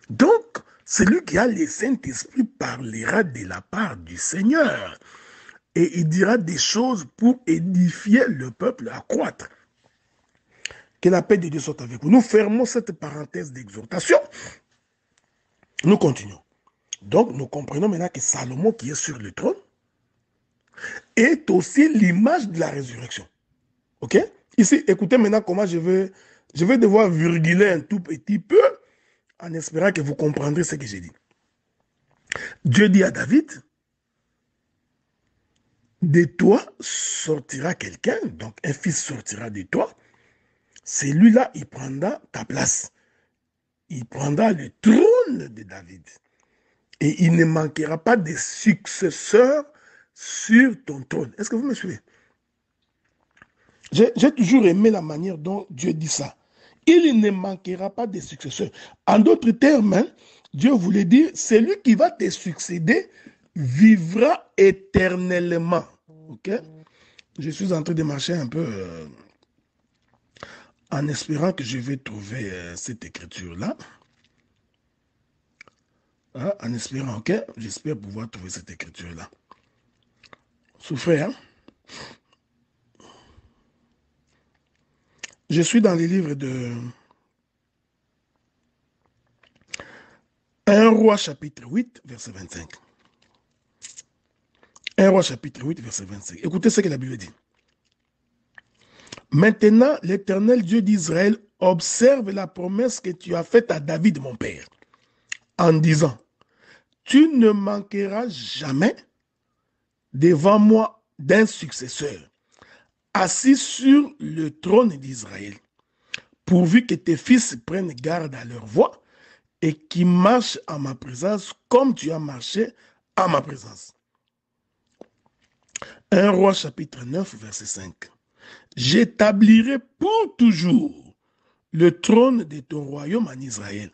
Donc, celui qui a le Saint-Esprit parlera de la part du Seigneur. Et il dira des choses pour édifier le peuple, à croître. Que la paix de Dieu soit avec vous. Nous fermons cette parenthèse d'exhortation. Nous continuons. Donc, nous comprenons maintenant que Salomon, qui est sur le trône, est aussi l'image de la résurrection. Ok? Ici, écoutez maintenant comment je vais devoir virguler un tout petit peu en espérant que vous comprendrez ce que j'ai dit. Dieu dit à David, de toi sortira quelqu'un, donc un fils sortira de toi. Celui-là, il prendra ta place. Il prendra le trône de David. Et il ne manquera pas de successeurs sur ton trône. Est-ce que vous me suivez? J'ai toujours aimé la manière dont Dieu dit ça. Il ne manquera pas de successeurs. En d'autres termes, hein, Dieu voulait dire, celui qui va te succéder vivra éternellement. Ok? Je suis en train de marcher un peu en espérant que je vais trouver cette écriture-là. Hein, en espérant, ok? J'espère pouvoir trouver cette écriture-là. Souffrez, hein? Je suis dans les livres de 1 Roi chapitre 8, verset 25. 1 Roi chapitre 8, verset 25. Écoutez ce que la Bible dit. Maintenant, l'Éternel Dieu d'Israël observe la promesse que tu as faite à David, mon père, en disant, tu ne manqueras jamais devant moi d'un successeur, assis sur le trône d'Israël, pourvu que tes fils prennent garde à leur voie et qu'ils marchent en ma présence comme tu as marché en ma présence. 1 Roi chapitre 9, verset 5. J'établirai pour toujours le trône de ton royaume en Israël,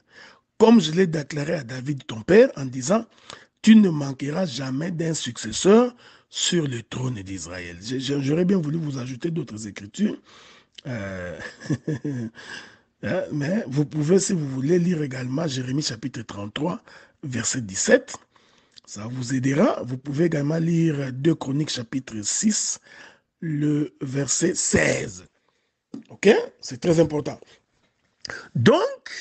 comme je l'ai déclaré à David ton père en disant, tu ne manqueras jamais d'un successeur sur le trône d'Israël. J'aurais bien voulu vous ajouter d'autres écritures, mais vous pouvez, si vous voulez, lire également Jérémie chapitre 33, verset 17. Ça vous aidera. Vous pouvez également lire 2 Chroniques chapitre 6, le verset 16. Ok? C'est très important. Donc,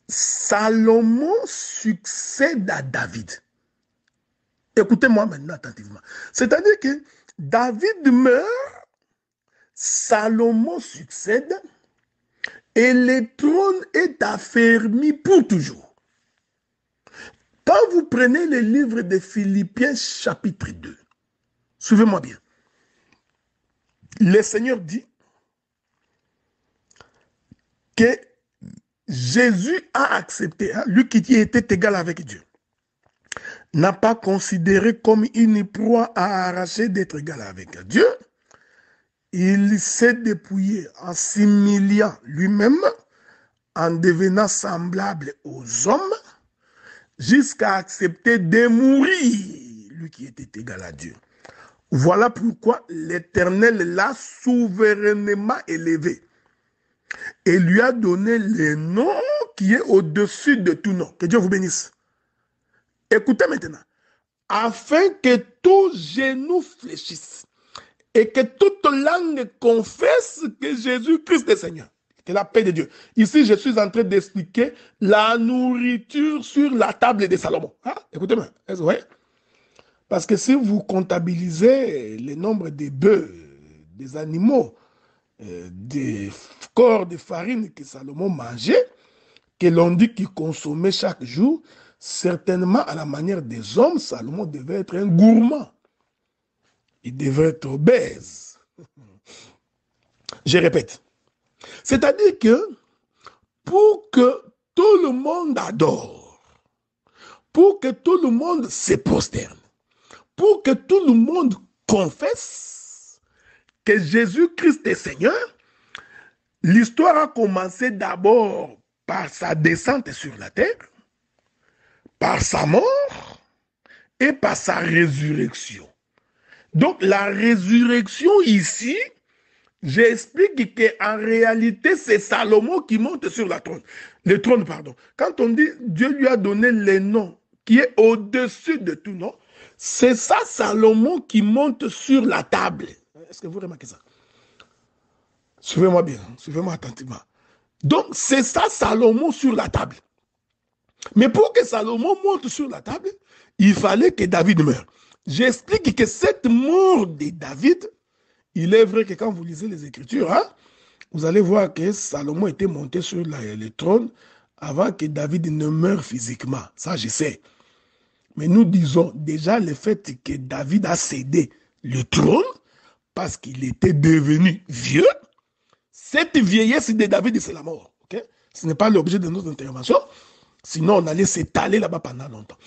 Salomon succède à David. Écoutez-moi maintenant attentivement. C'est-à-dire que David meurt, Salomon succède, et le trône est affermi pour toujours. Quand vous prenez le livre de Philippiens chapitre 2, suivez-moi bien. Le Seigneur dit que Jésus a accepté, hein, lui qui était égal avec Dieu, n'a pas considéré comme une proie à arracher d'être égal avec Dieu. Il s'est dépouillé en s'humiliant lui-même, en devenant semblable aux hommes, jusqu'à accepter de mourir, lui qui était égal à Dieu. Voilà pourquoi l'Éternel l'a souverainement élevé et lui a donné le nom qui est au-dessus de tout nom. Que Dieu vous bénisse. Écoutez maintenant. Afin que tout genou fléchisse et que toute langue confesse que Jésus-Christ est Seigneur. Que la paix de Dieu. Ici, je suis en train d'expliquer la nourriture sur la table de Salomon. Ah, écoutez-moi. Ouais. Parce que si vous comptabilisez le nombre de bœufs, des animaux, des corps de farine que Salomon mangeait, que l'on dit qu'il consommait chaque jour, certainement à la manière des hommes, Salomon devait être un gourmand. Il devait être obèse. Je répète. C'est-à-dire que pour que tout le monde adore, pour que tout le monde se prosterne, pour que tout le monde confesse que Jésus-Christ est Seigneur, l'histoire a commencé d'abord par sa descente sur la terre, par sa mort et par sa résurrection. Donc la résurrection ici, j'explique qu'en réalité, c'est Salomon qui monte sur le trône. Quand on dit Dieu lui a donné le nom qui est au-dessus de tout nom, c'est ça Salomon qui monte sur la table. Est-ce que vous remarquez ça? Suivez-moi bien, suivez-moi attentivement. Donc, c'est ça Salomon sur la table. Mais pour que Salomon monte sur la table, il fallait que David meure. J'explique que cette mort de David, il est vrai que quand vous lisez les Écritures, hein, vous allez voir que Salomon était monté sur le trône avant que David ne meure physiquement. Ça, je sais. Mais nous disons déjà le fait que David a cédé le trône parce qu'il était devenu vieux. Cette vieillesse de David, c'est la mort. Okay? Ce n'est pas l'objet de notre intervention. Sinon, on allait s'étaler là-bas pendant longtemps.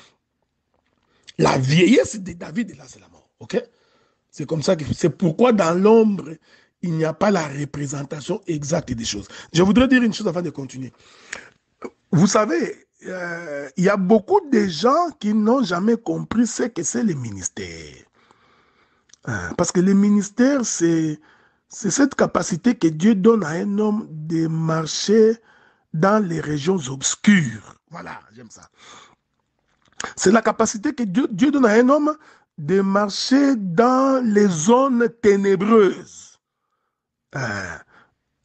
La vieillesse de David, là, c'est la mort. Okay? C'est comme ça que c'est pourquoi dans l'ombre, il n'y a pas la représentation exacte des choses. Je voudrais dire une chose avant de continuer. Vous savez, il y a beaucoup de gens qui n'ont jamais compris ce que c'est le ministère. Parce que le ministère, c'est cette capacité que Dieu donne à un homme de marcher dans les régions obscures. Voilà, j'aime ça. C'est la capacité que Dieu donne à un homme de marcher dans les zones ténébreuses.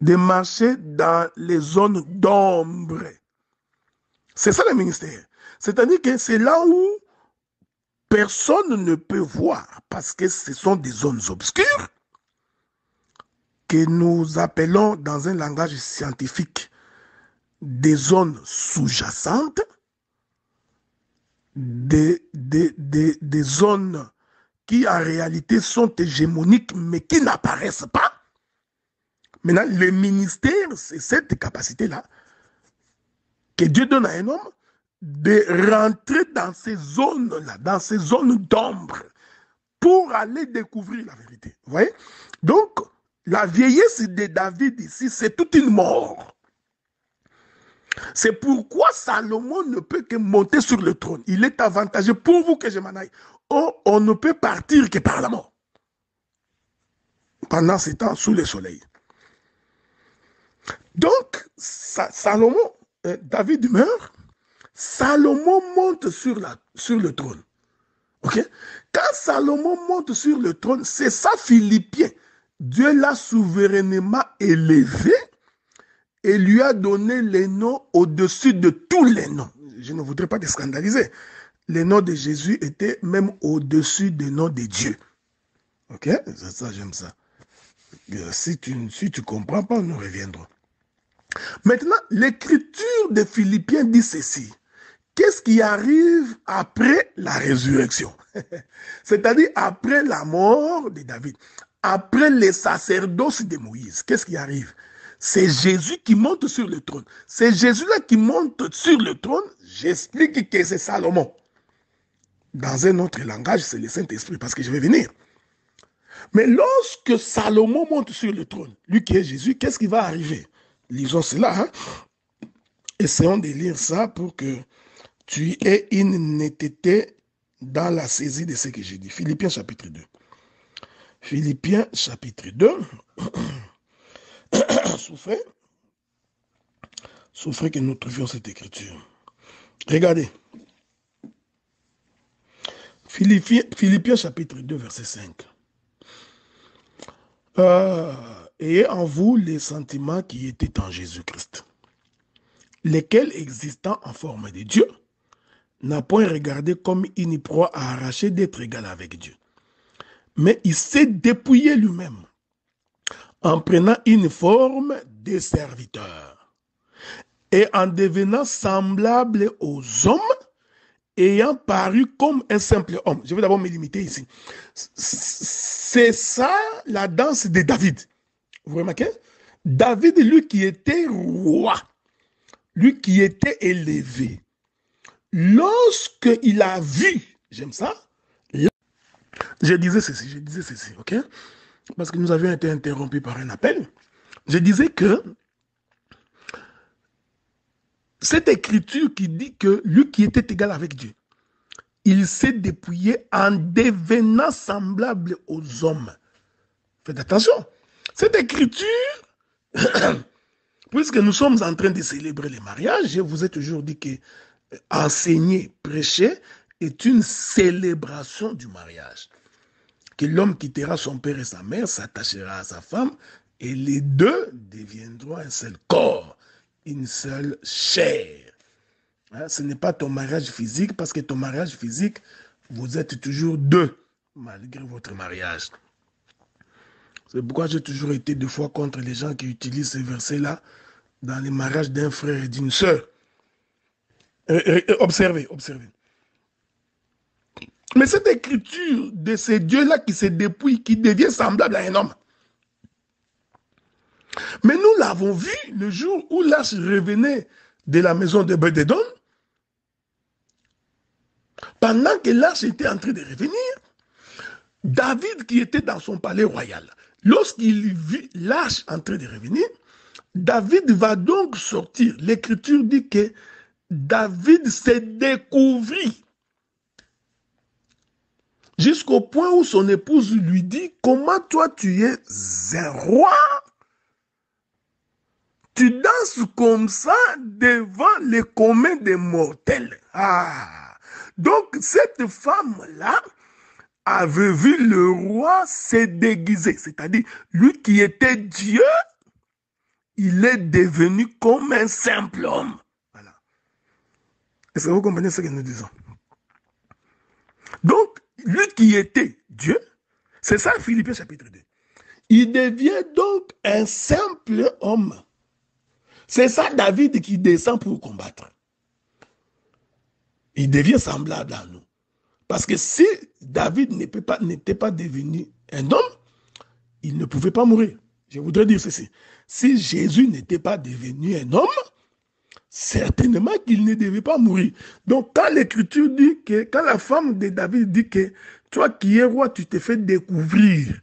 De marcher dans les zones d'ombre. C'est ça le ministère. C'est-à-dire que c'est là où personne ne peut voir parce que ce sont des zones obscures que nous appelons dans un langage scientifique des zones sous-jacentes, des zones qui en réalité sont hégémoniques mais qui n'apparaissent pas. Maintenant, le ministère, c'est cette capacité-là que Dieu donne à un homme de rentrer dans ces zones-là, dans ces zones d'ombre, pour aller découvrir la vérité. Vous voyez? Donc, la vieillesse de David ici, c'est toute une mort. C'est pourquoi Salomon ne peut que monter sur le trône. Il est avantageux pour vous que je m'en aille. Oh, on ne peut partir que par la mort. Pendant ce temps, sous le soleil. Donc, Salomon, David meurt. Salomon monte sur le trône. Okay? Quand Salomon monte sur le trône, c'est ça Philippiens. Dieu l'a souverainement élevé et lui a donné les noms au-dessus de tous les noms. Je ne voudrais pas te scandaliser. Les noms de Jésus étaient même au-dessus des noms de Dieu. Ok? Ça, j'aime ça. Si tu ne comprends pas, nous reviendrons. Maintenant, l'écriture de Philippiens dit ceci. Qu'est-ce qui arrive après la résurrection? C'est-à-dire après la mort de David, après les sacerdoces de Moïse. Qu'est-ce qui arrive? C'est Jésus qui monte sur le trône. C'est Jésus-là qui monte sur le trône. J'explique que c'est Salomon. Dans un autre langage, c'est le Saint-Esprit, parce que je vais venir. Mais lorsque Salomon monte sur le trône, lui qui est Jésus, qu'est-ce qui va arriver? Lisons cela. Hein? Essayons de lire ça pour que tu aies une netteté dans la saisie de ce que j'ai dit. Philippiens chapitre 2. Philippiens chapitre 2. Souffrez que nous trouvions cette écriture. Regardez. Philippiens chapitre 2, verset 5. Ayez en vous les sentiments qui étaient en Jésus-Christ, lesquels existant en forme de Dieu, n'a point regardé comme une proie à arracher d'être égal avec Dieu. Mais il s'est dépouillé lui-même en prenant une forme de serviteur et en devenant semblable aux hommes, ayant paru comme un simple homme. Je vais d'abord me limiter ici. C'est ça la danse de David. Vous remarquez? David, lui qui était roi, lui qui était élevé, lorsqu'il a vu, j'aime ça, je disais ceci, ok? Parce que nous avions été interrompus par un appel. Je disais que cette écriture qui dit que lui qui était égal avec Dieu, il s'est dépouillé en devenant semblable aux hommes. Faites attention. Cette écriture, puisque nous sommes en train de célébrer les mariages, je vous ai toujours dit que enseigner, prêcher est une célébration du mariage. Que l'homme quittera son père et sa mère, s'attachera à sa femme, et les deux deviendront un seul corps, une seule chair. Hein, ce n'est pas ton mariage physique, parce que ton mariage physique, vous êtes toujours deux. malgré votre mariage. C'est pourquoi j'ai toujours été deux fois contre les gens qui utilisent ces versets-là dans les mariages d'un frère et d'une sœur. Observez, observez. Mais cette écriture de ces dieux-là qui se dépouillent, qui devient semblable à un homme. Mais nous l'avons vu le jour où Lâche revenait de la maison de Bédédon. Pendant que Lâche était en train de revenir, David qui était dans son palais royal, lorsqu'il vit Lâche en train de revenir, David va donc sortir. L'écriture dit que David s'est découvert jusqu'au point où son épouse lui dit, comment toi tu es un roi? Tu danses comme ça devant les communs des mortels. Ah. Donc cette femme-là avait vu le roi se déguiser, c'est-à-dire lui qui était Dieu, il est devenu comme un simple homme. Voilà. Est-ce que vous comprenez ce que nous disons? Donc, lui qui était Dieu, c'est ça Philippiens chapitre 2. Il devient donc un simple homme. C'est ça David qui descend pour combattre. Il devient semblable à nous. Parce que si David n'était pas devenu un homme, il ne pouvait pas mourir. Je voudrais dire ceci. Si Jésus n'était pas devenu un homme, certainement qu'il ne devait pas mourir. Donc, quand l'écriture dit que, quand la femme de David dit que toi qui es roi, tu te fais découvrir,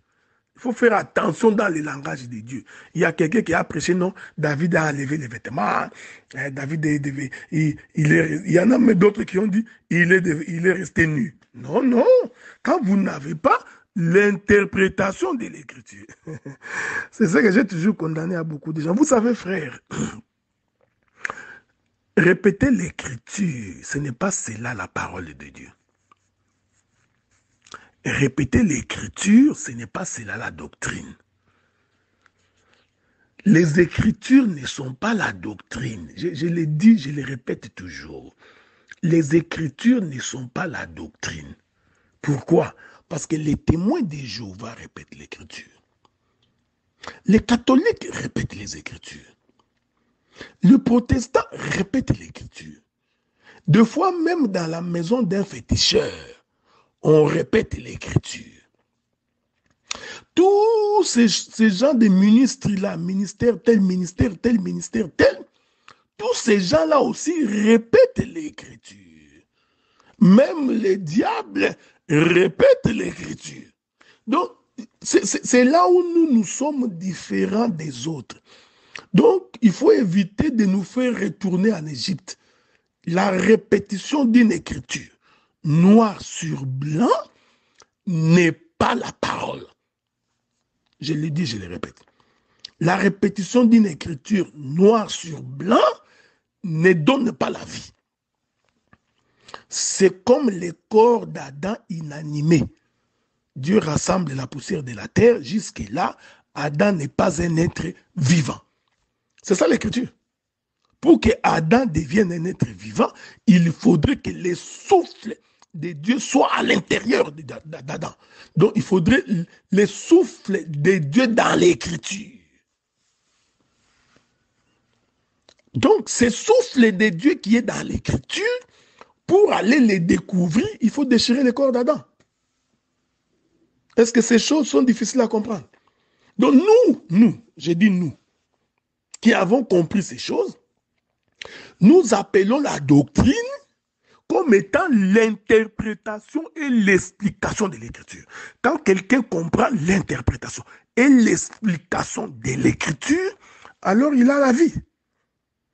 il faut faire attention dans le langage de Dieu. Il y a quelqu'un qui a prêché, non, David a enlevé les vêtements, David il y en a même d'autres qui ont dit, il est resté nu. Non, non, quand vous n'avez pas l'interprétation de l'écriture. C'est ça que j'ai toujours condamné à beaucoup de gens. Vous savez, frère, répéter l'écriture, ce n'est pas cela la parole de Dieu. Répéter l'écriture, ce n'est pas cela la doctrine. Les écritures ne sont pas la doctrine. Je l'ai dit, je le répète toujours. Les écritures ne sont pas la doctrine. Pourquoi? Parce que les témoins de Jéhovah répètent l'écriture. Les catholiques répètent les écritures. Le protestant répète l'écriture. Deux fois même dans la maison d'un féticheur, on répète l'écriture. Tous ces gens de ministres-là, ministère tel, tous ces gens-là aussi répètent l'écriture. Même les diables répètent l'écriture. Donc, c'est là où nous sommes différents des autres. Donc, il faut éviter de nous faire retourner en Égypte. La répétition d'une écriture, noir sur blanc, n'est pas la parole. Je l'ai dit, je le répète. La répétition d'une écriture noir sur blanc ne donne pas la vie. C'est comme les corps d'Adam inanimés. Dieu rassemble la poussière de la terre. Jusque-là, Adam n'est pas un être vivant. C'est ça l'écriture. Pour que Adam devienne un être vivant, il faudrait que les souffles de Dieu soient à l'intérieur d'Adam. Donc, il faudrait les souffles de Dieu dans l'écriture. Donc, ces souffles de Dieu qui est dans l'écriture, pour aller les découvrir, il faut déchirer le corps d'Adam. Est-ce que ces choses sont difficiles à comprendre? Donc, je dis nous, qui avons compris ces choses, nous appelons la doctrine comme étant l'interprétation et l'explication de l'écriture. Quand quelqu'un comprend l'interprétation et l'explication de l'écriture, alors il a la vie.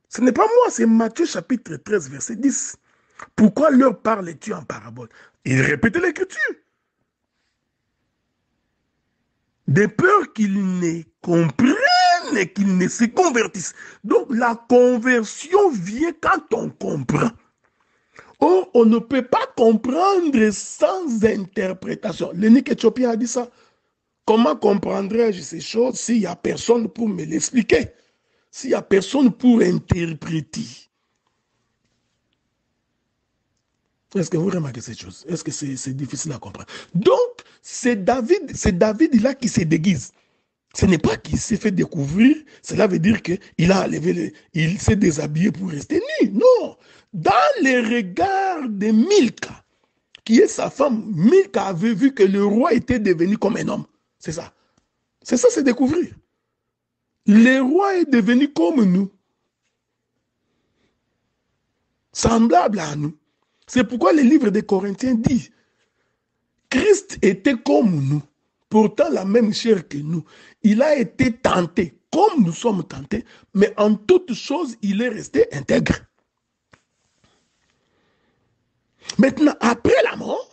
Ce n'est pas moi, c'est Matthieu chapitre 13, verset 10. Pourquoi leur parles-tu en parabole? Il répétait l'écriture. De peur qu'ils ne comprennent et qu'ils ne se convertissent. Donc la conversion vient quand on comprend. Or, on ne peut pas comprendre sans interprétation. L'unique éthiopien a dit ça. Comment comprendrais-je ces choses s'il n'y a personne pour me l'expliquer? S'il n'y a personne pour interpréter? Est-ce que vous remarquez cette chose? Est-ce que c'est difficile à comprendre? Donc, c'est David là qui se déguise. Ce n'est pas qu'il s'est fait découvrir, cela veut dire qu'il a enlevé, il s'est déshabillé pour rester nu. Non. Dans les regards de Milka, qui est sa femme, Milka avait vu que le roi était devenu comme un homme. C'est ça. C'est ça, c'est découvrir. Le roi est devenu comme nous, semblable à nous. C'est pourquoi le livre des Corinthiens dit, Christ était comme nous, pourtant la même chair que nous. Il a été tenté, comme nous sommes tentés, mais en toute chose, il est resté intègre. Maintenant, après la mort,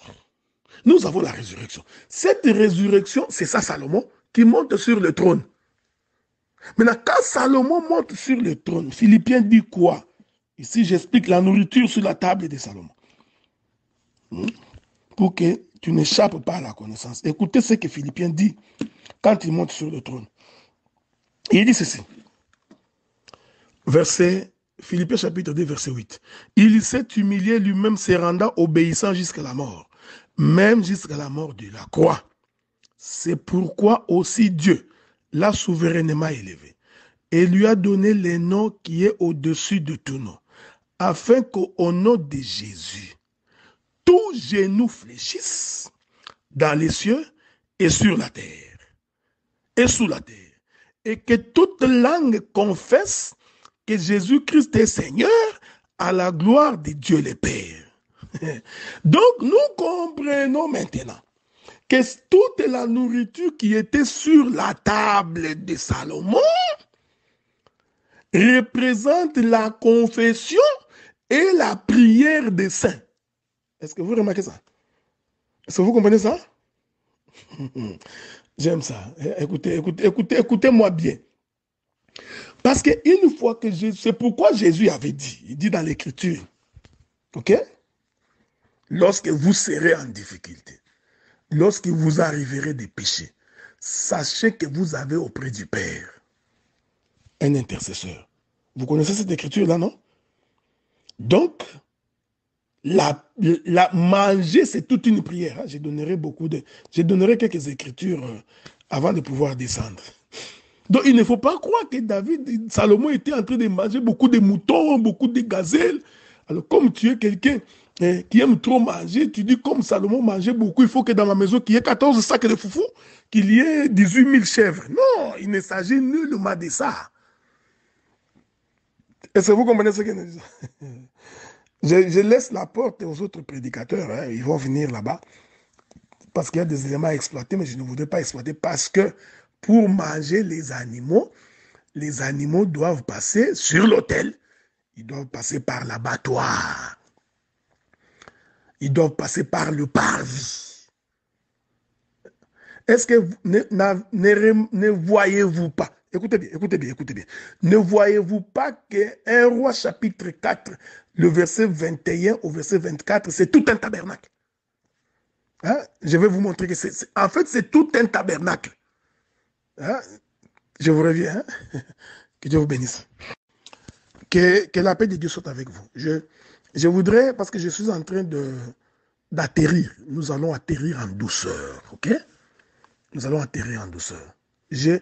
nous avons la résurrection. Cette résurrection, c'est ça Salomon, qui monte sur le trône. Maintenant, quand Salomon monte sur le trône, Philippiens dit quoi? Ici, j'explique la nourriture sur la table de Salomon. Pour que tu n'échappes pas à la connaissance. Écoutez ce que Philippiens dit quand il monte sur le trône. Il dit ceci. Philippiens chapitre 2, verset 8. Il s'est humilié lui-même, se rendant obéissant jusqu'à la mort, même jusqu'à la mort de la croix. C'est pourquoi aussi Dieu l'a souverainement élevé et lui a donné le nom qui est au-dessus de tout nom, afin qu'au nom de Jésus, tout genou fléchisse dans les cieux et sur la terre, et sous la terre, et que toute langue confesse que Jésus-Christ est Seigneur à la gloire de Dieu le Père. Donc, nous comprenons maintenant que toute la nourriture qui était sur la table de Salomon représente la confession et la prière des saints. Est-ce que vous remarquez ça? Est-ce que vous comprenez ça? J'aime ça. Écoutez-moi bien. Parce qu'une fois que Jésus, c'est pourquoi Jésus avait dit, il dit dans l'Écriture, ok? Lorsque vous serez en difficulté, lorsque vous arriverez des péchés, sachez que vous avez auprès du Père un intercesseur. Vous connaissez cette écriture-là, non? Donc, manger, c'est toute une prière. Hein? Je donnerai quelques écritures avant de pouvoir descendre. Donc, il ne faut pas croire que Salomon était en train de manger beaucoup de moutons, beaucoup de gazelles. Alors, comme tu es quelqu'un qui aime trop manger, tu dis comme Salomon mangeait beaucoup, il faut que dans ma maison, qu'il y ait 14 sacs de foufou, qu'il y ait 18 000 chèvres. Non, il ne s'agit nullement de ça. Est-ce que vous comprenez ce que je dis? Je laisse la porte aux autres prédicateurs, hein, ils vont venir là-bas, parce qu'il y a des éléments à exploiter, mais je ne voudrais pas exploiter, parce que pour manger les animaux doivent passer sur l'autel, ils doivent passer par l'abattoir, ils doivent passer par le parvis. Est-ce que ne voyez-vous pas, écoutez bien, ne voyez-vous pas qu'un roi chapitre 4, le verset 21 au verset 24, c'est tout un tabernacle. Hein? Je vais vous montrer que en fait, c'est tout un tabernacle. Hein? Je vous reviens. Hein? Que Dieu vous bénisse. Que la paix de Dieu soit avec vous. Je voudrais, parce que je suis en train d'atterrir, nous allons atterrir en douceur. Ok? Nous allons atterrir en douceur. Je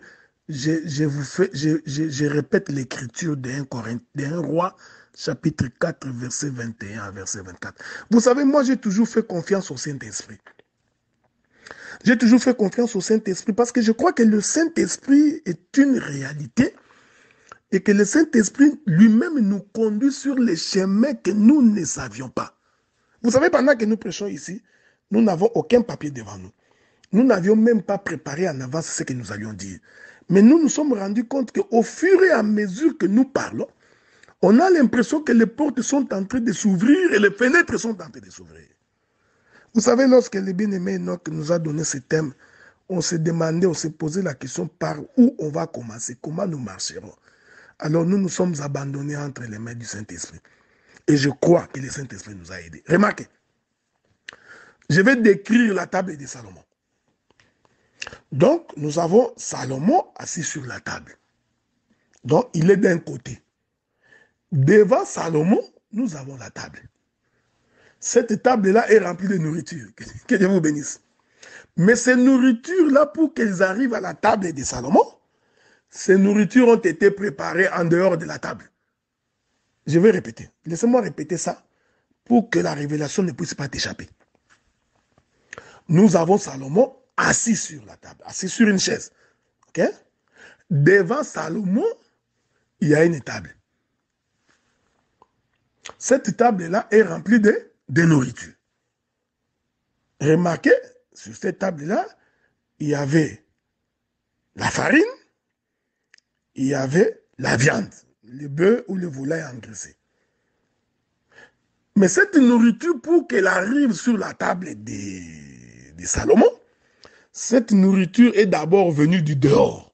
répète l'écriture d'un roi, chapitre 4, verset 21 à verset 24. Vous savez, moi, j'ai toujours fait confiance au Saint-Esprit. J'ai toujours fait confiance au Saint-Esprit parce que je crois que le Saint-Esprit est une réalité et que le Saint-Esprit lui-même nous conduit sur les chemins que nous ne savions pas. Vous savez, pendant que nous prêchons ici, nous n'avons aucun papier devant nous. Nous n'avions même pas préparé en avance ce que nous allions dire. Mais nous nous sommes rendus compte qu'au fur et à mesure que nous parlons, on a l'impression que les portes sont en train de s'ouvrir et les fenêtres sont en train de s'ouvrir. Vous savez, lorsque le bien-aimé Enoch nous a donné ce thème, on s'est demandé, on s'est posé la question par où on va commencer, comment nous marcherons. Alors nous nous sommes abandonnés entre les mains du Saint-Esprit. Et je crois que le Saint-Esprit nous a aidés. Remarquez, je vais décrire la table de Salomon. Donc, nous avons Salomon assis sur la table. Donc, il est d'un côté. Devant Salomon, nous avons la table. Cette table-là est remplie de nourriture. Que Dieu vous bénisse. Mais ces nourritures-là, pour qu'elles arrivent à la table de Salomon, ces nourritures ont été préparées en dehors de la table. Je vais répéter. Laissez-moi répéter ça pour que la révélation ne puisse pas t'échapper. Nous avons Salomon assis sur la table, assis sur une chaise. Okay? Devant Salomon, il y a une table. Cette table-là est remplie de nourriture. Remarquez, sur cette table-là, il y avait la farine, il y avait la viande, le bœuf ou le volaille engraissé. Mais cette nourriture, pour qu'elle arrive sur la table de Salomon, cette nourriture est d'abord venue du dehors.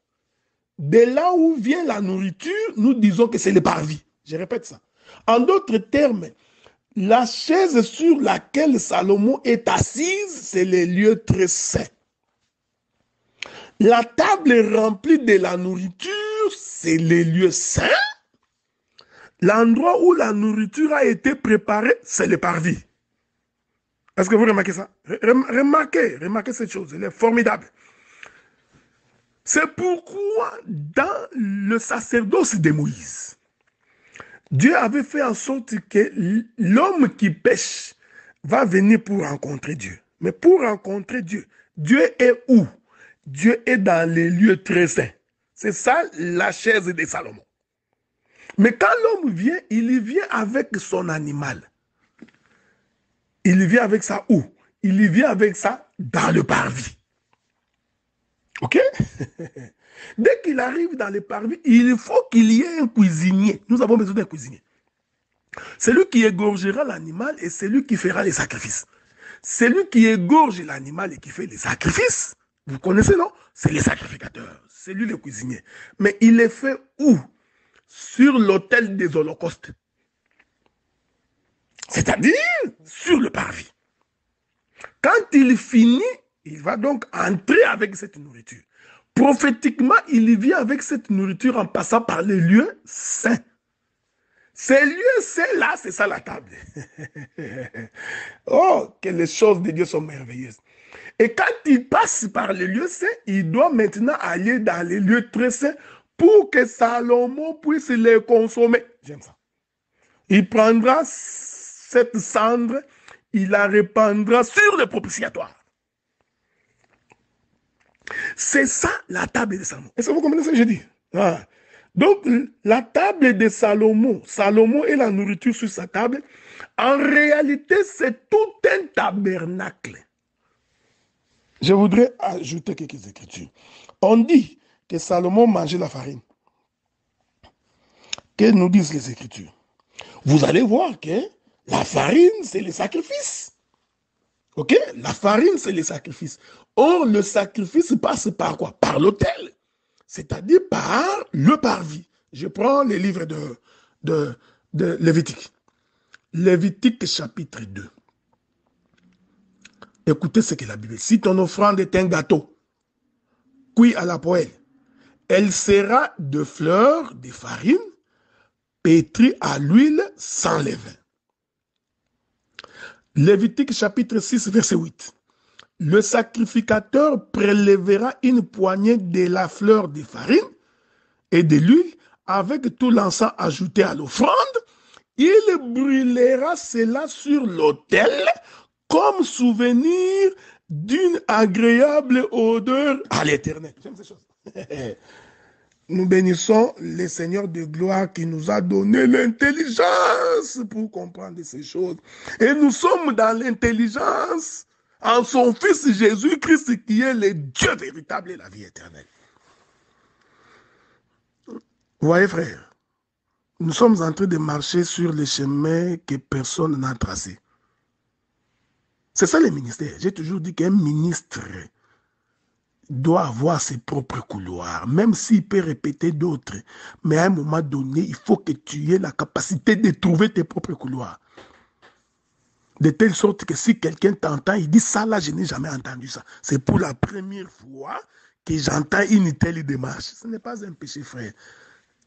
De là où vient la nourriture, nous disons que c'est le parvis. Je répète ça. En d'autres termes, la chaise sur laquelle Salomon est assise, c'est le lieu très saint. La table remplie de la nourriture, c'est le lieu saint. L'endroit où la nourriture a été préparée, c'est le parvis. Est-ce que vous remarquez ça? Remarquez cette chose, elle est formidable. C'est pourquoi dans le sacerdoce de Moïse, Dieu avait fait en sorte que l'homme qui pêche va venir pour rencontrer Dieu. Mais pour rencontrer Dieu, Dieu est où? Dieu est dans les lieux très saints. C'est ça la chaise de Salomon. Mais quand l'homme vient, il vient avec son animal. Il vient avec ça où? Il vient avec ça dans le parvis. Ok? Dès qu'il arrive dans le parvis, il faut qu'il y ait un cuisinier. Nous avons besoin d'un cuisinier. C'est lui qui égorgera l'animal et c'est lui qui fera les sacrifices. C'est lui qui égorge l'animal et qui fait les sacrifices. Vous connaissez, non? C'est les sacrificateurs. C'est lui le cuisinier. Mais il est fait où? Sur l'autel des holocaustes. C'est-à-dire sur le parvis. Quand il finit, il va donc entrer avec cette nourriture. Prophétiquement, il vient avec cette nourriture en passant par les lieux saints. Ces lieux saints-là, c'est ça la table. Oh, que les choses de Dieu sont merveilleuses. Et quand il passe par les lieux saints, il doit maintenant aller dans les lieux très saints pour que Salomon puisse les consommer. J'aime ça. Il prendra cette cendre, il la répandra sur le propitiatoire. C'est ça la table de Salomon. Est-ce que vous comprenez ce que je dis? Ah. Donc, la table de Salomon, Salomon et la nourriture sur sa table, en réalité, c'est tout un tabernacle. Je voudrais ajouter quelques écritures. On dit que Salomon mangeait la farine. Que nous disent les écritures? Vous allez voir que la farine, c'est le sacrifice. Ok? La farine, c'est le sacrifice. Or, le sacrifice passe par quoi? Par l'autel. C'est-à-dire par le parvis. Je prends les livres de Lévitique. Lévitique chapitre 2. Écoutez ce que la Bible dit. Si ton offrande est un gâteau cuit à la poêle, elle sera de fleurs de farine pétrie à l'huile sans levain. Lévitique chapitre 6, verset 8. Le sacrificateur prélèvera une poignée de la fleur de farine et de l'huile avec tout l'encens ajouté à l'offrande. Il brûlera cela sur l'autel comme souvenir d'une agréable odeur à l'Éternel. J'aime ces choses. Nous bénissons le Seigneur de gloire qui nous a donné l'intelligence pour comprendre ces choses. Et nous sommes dans l'intelligence en son Fils Jésus-Christ qui est le Dieu véritable et la vie éternelle. Vous voyez, frère, nous sommes en train de marcher sur les chemins que personne n'a tracés. C'est ça le ministère. J'ai toujours dit qu'un ministre doit avoir ses propres couloirs, même s'il peut répéter d'autres. Mais à un moment donné, il faut que tu aies la capacité de trouver tes propres couloirs. De telle sorte que si quelqu'un t'entend, il dit ça là, je n'ai jamais entendu ça. C'est pour la première fois que j'entends une telle démarche. Ce n'est pas un péché, frère.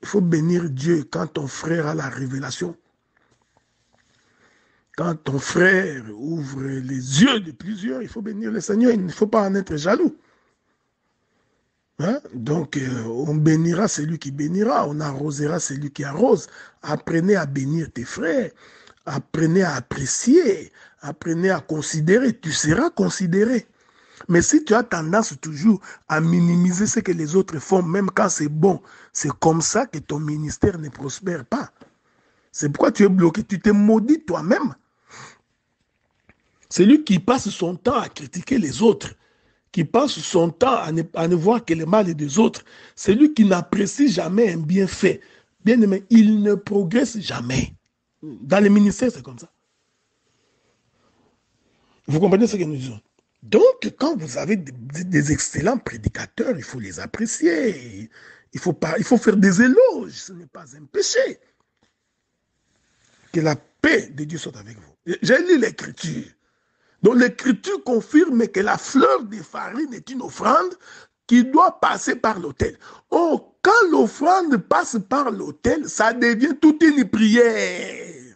Il faut bénir Dieu quand ton frère a la révélation. Quand ton frère ouvre les yeux de plusieurs, il faut bénir le Seigneur, il ne faut pas en être jaloux. Hein? Donc, on bénira celui qui bénira, on arrosera celui qui arrose. Apprenez à bénir tes frères, apprenez à apprécier, apprenez à considérer, tu seras considéré. Mais si tu as tendance toujours à minimiser ce que les autres font, même quand c'est bon, c'est comme ça que ton ministère ne prospère pas. C'est pourquoi tu es bloqué, tu te maudis toi-même. Celui qui passe son temps à critiquer les autres, qui passe son temps à ne voir que le mal des autres, celui qui n'apprécie jamais un bienfait, bien aimé, il ne progresse jamais. Dans les ministères, c'est comme ça. Vous comprenez ce que nous disons? Donc, quand vous avez des excellents prédicateurs, il faut les apprécier. Il faut faire des éloges. Ce n'est pas un péché. Que la paix de Dieu soit avec vous. J'ai lu l'Écriture. Donc, l'Écriture confirme que la fleur de farine est une offrande qui doit passer par l'autel. Oh, quand l'offrande passe par l'autel, ça devient toute une prière.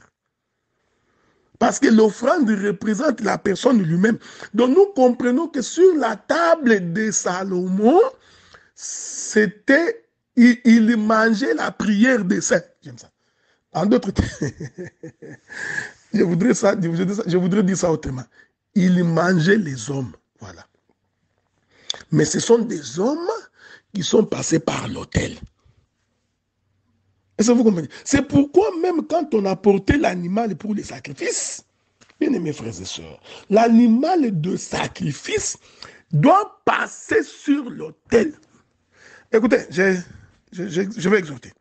Parce que l'offrande représente la personne lui-même. Donc nous comprenons que sur la table de Salomon, c'était, il mangeait la prière des saints. J'aime ça. En d'autres termes, je voudrais dire ça autrement. Il mangeait les hommes. Voilà. Mais ce sont des hommes qui sont passés par l'autel. Est-ce que vous comprenez? C'est pourquoi même quand on a porté l'animal pour les sacrifices, bien aimés frères et sœurs, l'animal de sacrifice doit passer sur l'autel. Écoutez, je vais exhorter.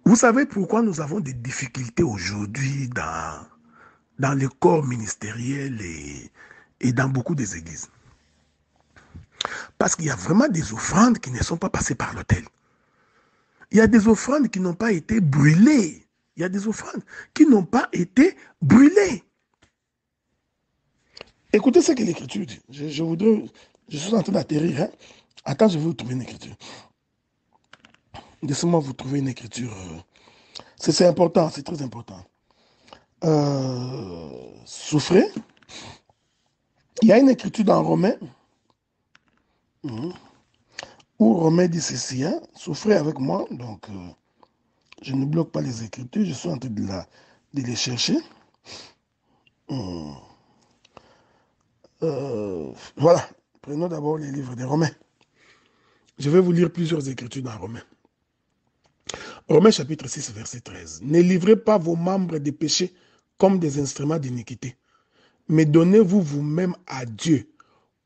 Vous savez pourquoi nous avons des difficultés aujourd'hui dans le corps ministériel et dans beaucoup des églises? Parce qu'il y a vraiment des offrandes qui ne sont pas passées par l'autel. Il y a des offrandes qui n'ont pas été brûlées. Il y a des offrandes qui n'ont pas été brûlées. Écoutez ce que l'Écriture dit. Je suis en train d'atterrir. Hein? Attends, je vais vous trouver une écriture. Laissez-moi vous trouver une écriture. C'est important, c'est très important. Souffrez. Il y a une écriture dans Romains. Où Romain dit ceci, hein, souffrez avec moi, donc je ne bloque pas les écritures, je suis en train de les chercher. Voilà, prenons d'abord les livres des Romains. Je vais vous lire plusieurs écritures dans Romains. Romains chapitre 6, verset 13. Ne livrez pas vos membres des péchés comme des instruments d'iniquité, mais donnez-vous vous-même à Dieu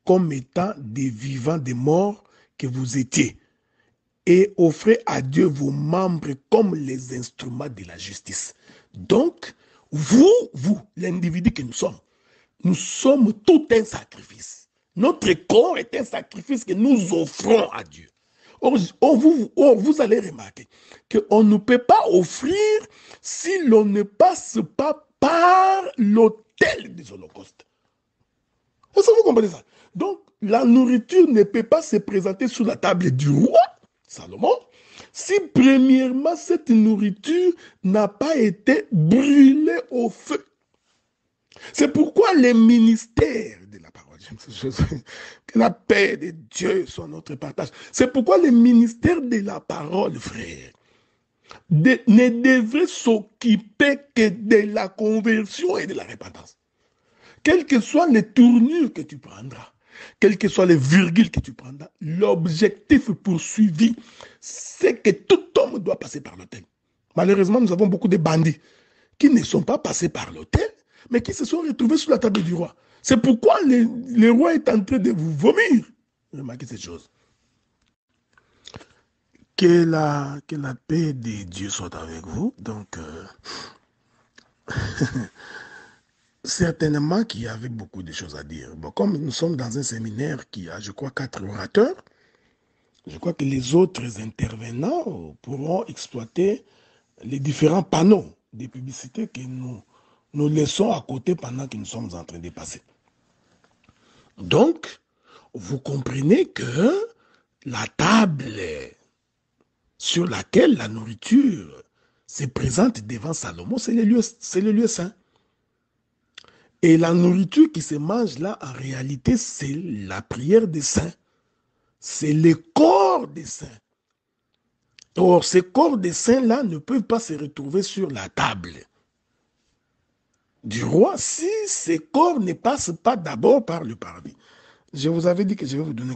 comme étant des vivants, des morts que vous étiez, et offrez à Dieu vos membres comme les instruments de la justice. Donc, vous, l'individu que nous sommes tout un sacrifice. Notre corps est un sacrifice que nous offrons à Dieu. Or, vous allez remarquer qu'on ne peut pas offrir si l'on ne passe pas par l'autel des holocaustes. Est-ce que vous comprenez ça? Donc, la nourriture ne peut pas se présenter sur la table du roi, Salomon, si premièrement cette nourriture n'a pas été brûlée au feu. C'est pourquoi les ministères de la parole, que la paix de Dieu soit notre partage, c'est pourquoi les ministères de la parole, frère, ne devraient s'occuper que de la conversion et de la repentance. Quelles que soient les tournures que tu prendras, quelles que soient les virgules que tu prendras, l'objectif poursuivi, c'est que tout homme doit passer par l'autel. Malheureusement, nous avons beaucoup de bandits qui ne sont pas passés par l'autel, mais qui se sont retrouvés sur la table du roi. C'est pourquoi le roi est en train de vous vomir. Remarquez cette chose. Que la paix de Dieu soit avec vous. Donc, certainement qu'il y avait beaucoup de choses à dire. Bon, comme nous sommes dans un séminaire qui a, je crois, 4 orateurs, je crois que les autres intervenants pourront exploiter les différents panneaux de publicité que nous laissons à côté pendant que nous sommes en train de passer. Donc, vous comprenez que la table sur laquelle la nourriture se présente devant Salomon, c'est le lieu saint. Et la nourriture qui se mange là, en réalité, c'est la prière des saints. C'est le corps des saints. Or, ces corps des saints-là ne peuvent pas se retrouver sur la table du roi si ces corps ne passent pas d'abord par le paradis. Je vous avais dit que je vais vous donner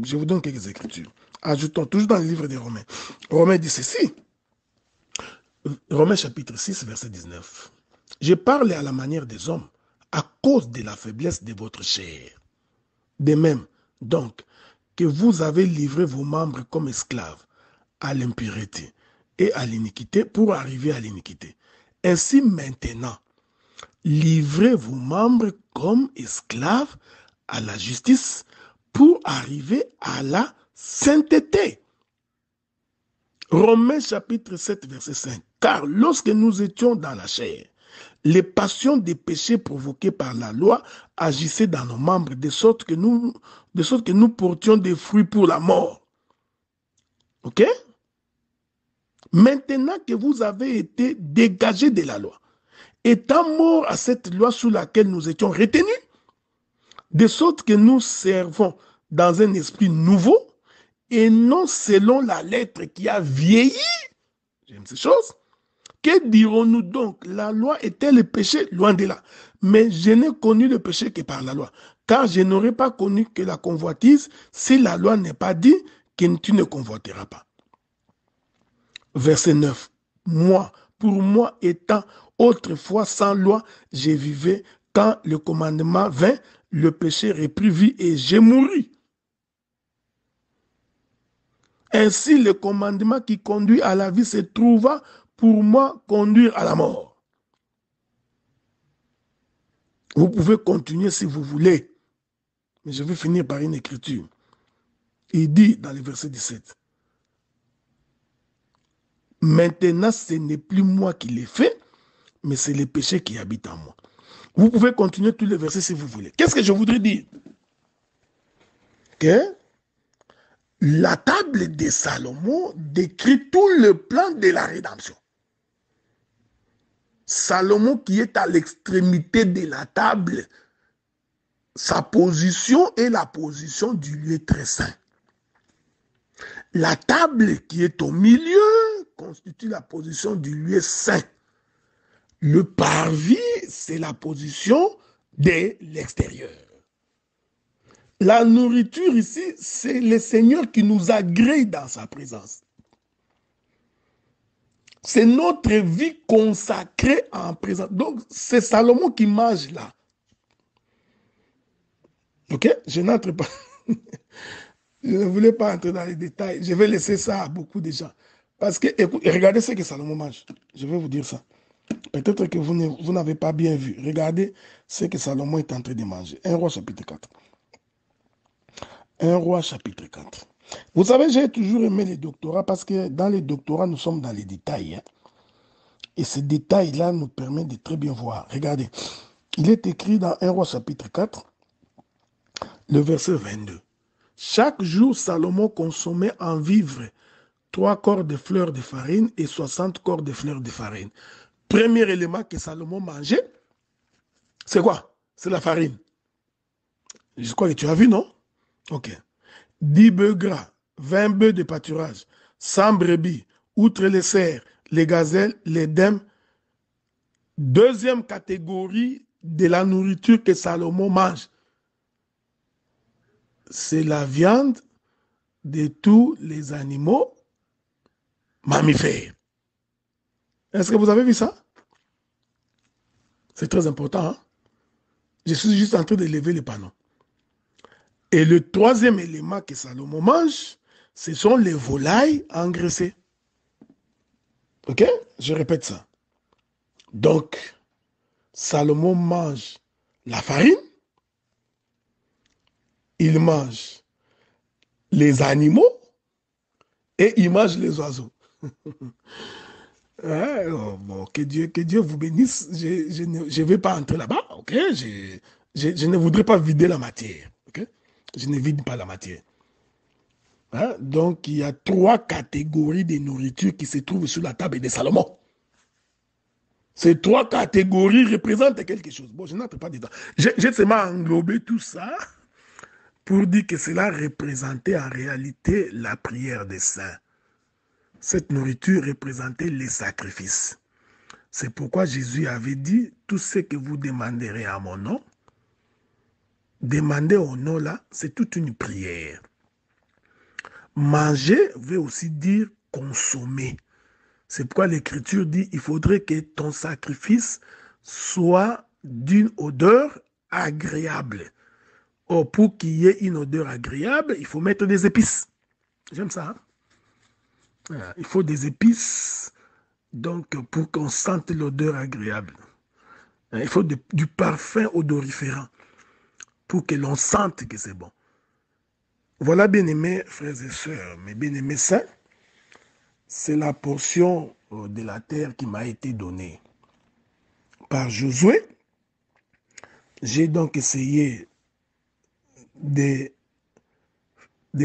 je vous donne quelques écritures. Ajoutons toujours dans le livre des Romains. Romains dit ceci. Romains chapitre 6, verset 19. Je parle à la manière des hommes à cause de la faiblesse de votre chair. De même, donc, que vous avez livré vos membres comme esclaves à l'impureté et à l'iniquité pour arriver à l'iniquité. Ainsi maintenant, livrez vos membres comme esclaves à la justice pour arriver à la sainteté. Romains chapitre 7, verset 5. Car lorsque nous étions dans la chair, les passions des péchés provoqués par la loi agissaient dans nos membres, de sorte que nous portions des fruits pour la mort. Ok? Maintenant que vous avez été dégagés de la loi, étant morts à cette loi sous laquelle nous étions retenus, de sorte que nous servons dans un esprit nouveau et non selon la lettre qui a vieilli. J'aime ces choses. Que dirons-nous donc? La loi était le péché? Loin de là. Mais je n'ai connu le péché que par la loi. Car je n'aurais pas connu que la convoitise si la loi n'est pas dit que tu ne convoiteras pas. Verset 9. Pour moi étant autrefois sans loi, je vivais. Quand le commandement vint, le péché reprit vie et j'ai mouru. Ainsi, le commandement qui conduit à la vie se trouva pour moi conduire à la mort. Vous pouvez continuer si vous voulez, mais je vais finir par une écriture. Il dit dans le verset 17, maintenant ce n'est plus moi qui l'ai fait, mais c'est le péché qui habite en moi. Vous pouvez continuer tous les versets si vous voulez. Qu'est-ce que je voudrais dire? Que la table de Salomon décrit tout le plan de la rédemption. Salomon qui est à l'extrémité de la table, sa position est la position du lieu très saint. La table qui est au milieu constitue la position du lieu saint. Le parvis, c'est la position de l'extérieur. La nourriture ici, c'est le Seigneur qui nous agrée dans sa présence. C'est notre vie consacrée en présence. Donc, c'est Salomon qui mange là. Ok? Je n'entre pas. Je ne voulais pas entrer dans les détails. Je vais laisser ça à beaucoup de gens. Parce que, écoutez, regardez ce que Salomon mange. Je vais vous dire ça. Peut-être que vous n'avez pas bien vu. Regardez ce que Salomon est en train de manger. 1 Roi chapitre 4. 1 Roi chapitre 4. Vous savez, j'ai toujours aimé les doctorats parce que dans les doctorats, nous sommes dans les détails. Hein. Et ces détails-là nous permettent de très bien voir. Regardez, il est écrit dans 1 Roi chapitre 4, le verset 22. Chaque jour, Salomon consommait en vivre 3 corps de fleurs de farine et 60 corps de fleurs de farine. Premier élément que Salomon mangeait, c'est quoi? C'est la farine. Je crois que tu as vu, non? Ok. 10 bœufs gras, 20 bœufs de pâturage, 100 brebis, outre les cerfs, les gazelles, les daims. Deuxième catégorie de la nourriture que Salomon mange, c'est la viande de tous les animaux mammifères. Est-ce que vous avez vu ça? C'est très important. Hein? Je suis juste en train de lever les panneaux. Et le troisième élément que Salomon mange, ce sont les volailles engraissées. Ok? Je répète ça. Donc, Salomon mange la farine, il mange les animaux et il mange les oiseaux. Bon, que Dieu vous bénisse. Je ne vais pas entrer là-bas. Ok? Je ne voudrais pas vider la matière. Ok? Je ne vide pas la matière. Hein? Donc, il y a 3 catégories de nourriture qui se trouvent sur la table de Salomon. Ces 3 catégories représentent quelque chose. Bon, je n'entre pas dedans. J'ai seulement englobé tout ça pour dire que cela représentait en réalité la prière des saints. Cette nourriture représentait les sacrifices. C'est pourquoi Jésus avait dit, tout ce que vous demanderez à mon nom, demander au nom là, c'est toute une prière. Manger veut aussi dire consommer. C'est pourquoi l'Écriture dit, il faudrait que ton sacrifice soit d'une odeur agréable. Or, pour qu'il y ait une odeur agréable, il faut mettre des épices. J'aime ça. Hein? Il faut des épices, donc, pour qu'on sente l'odeur agréable. Il faut du parfum odoriférant pour que l'on sente que c'est bon. Voilà, bien-aimés frères et sœurs, mes bien-aimés saints, c'est la portion de la terre qui m'a été donnée par Josué. J'ai donc essayé de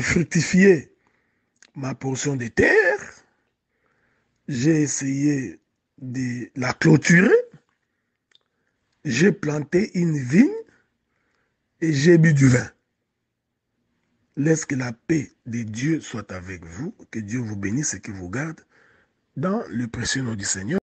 fructifier ma portion de terre. J'ai essayé de la clôturer. J'ai planté une vigne et j'ai bu du vin. Laisse que la paix de Dieu soit avec vous, que Dieu vous bénisse et que vous garde dans le précieux nom du Seigneur.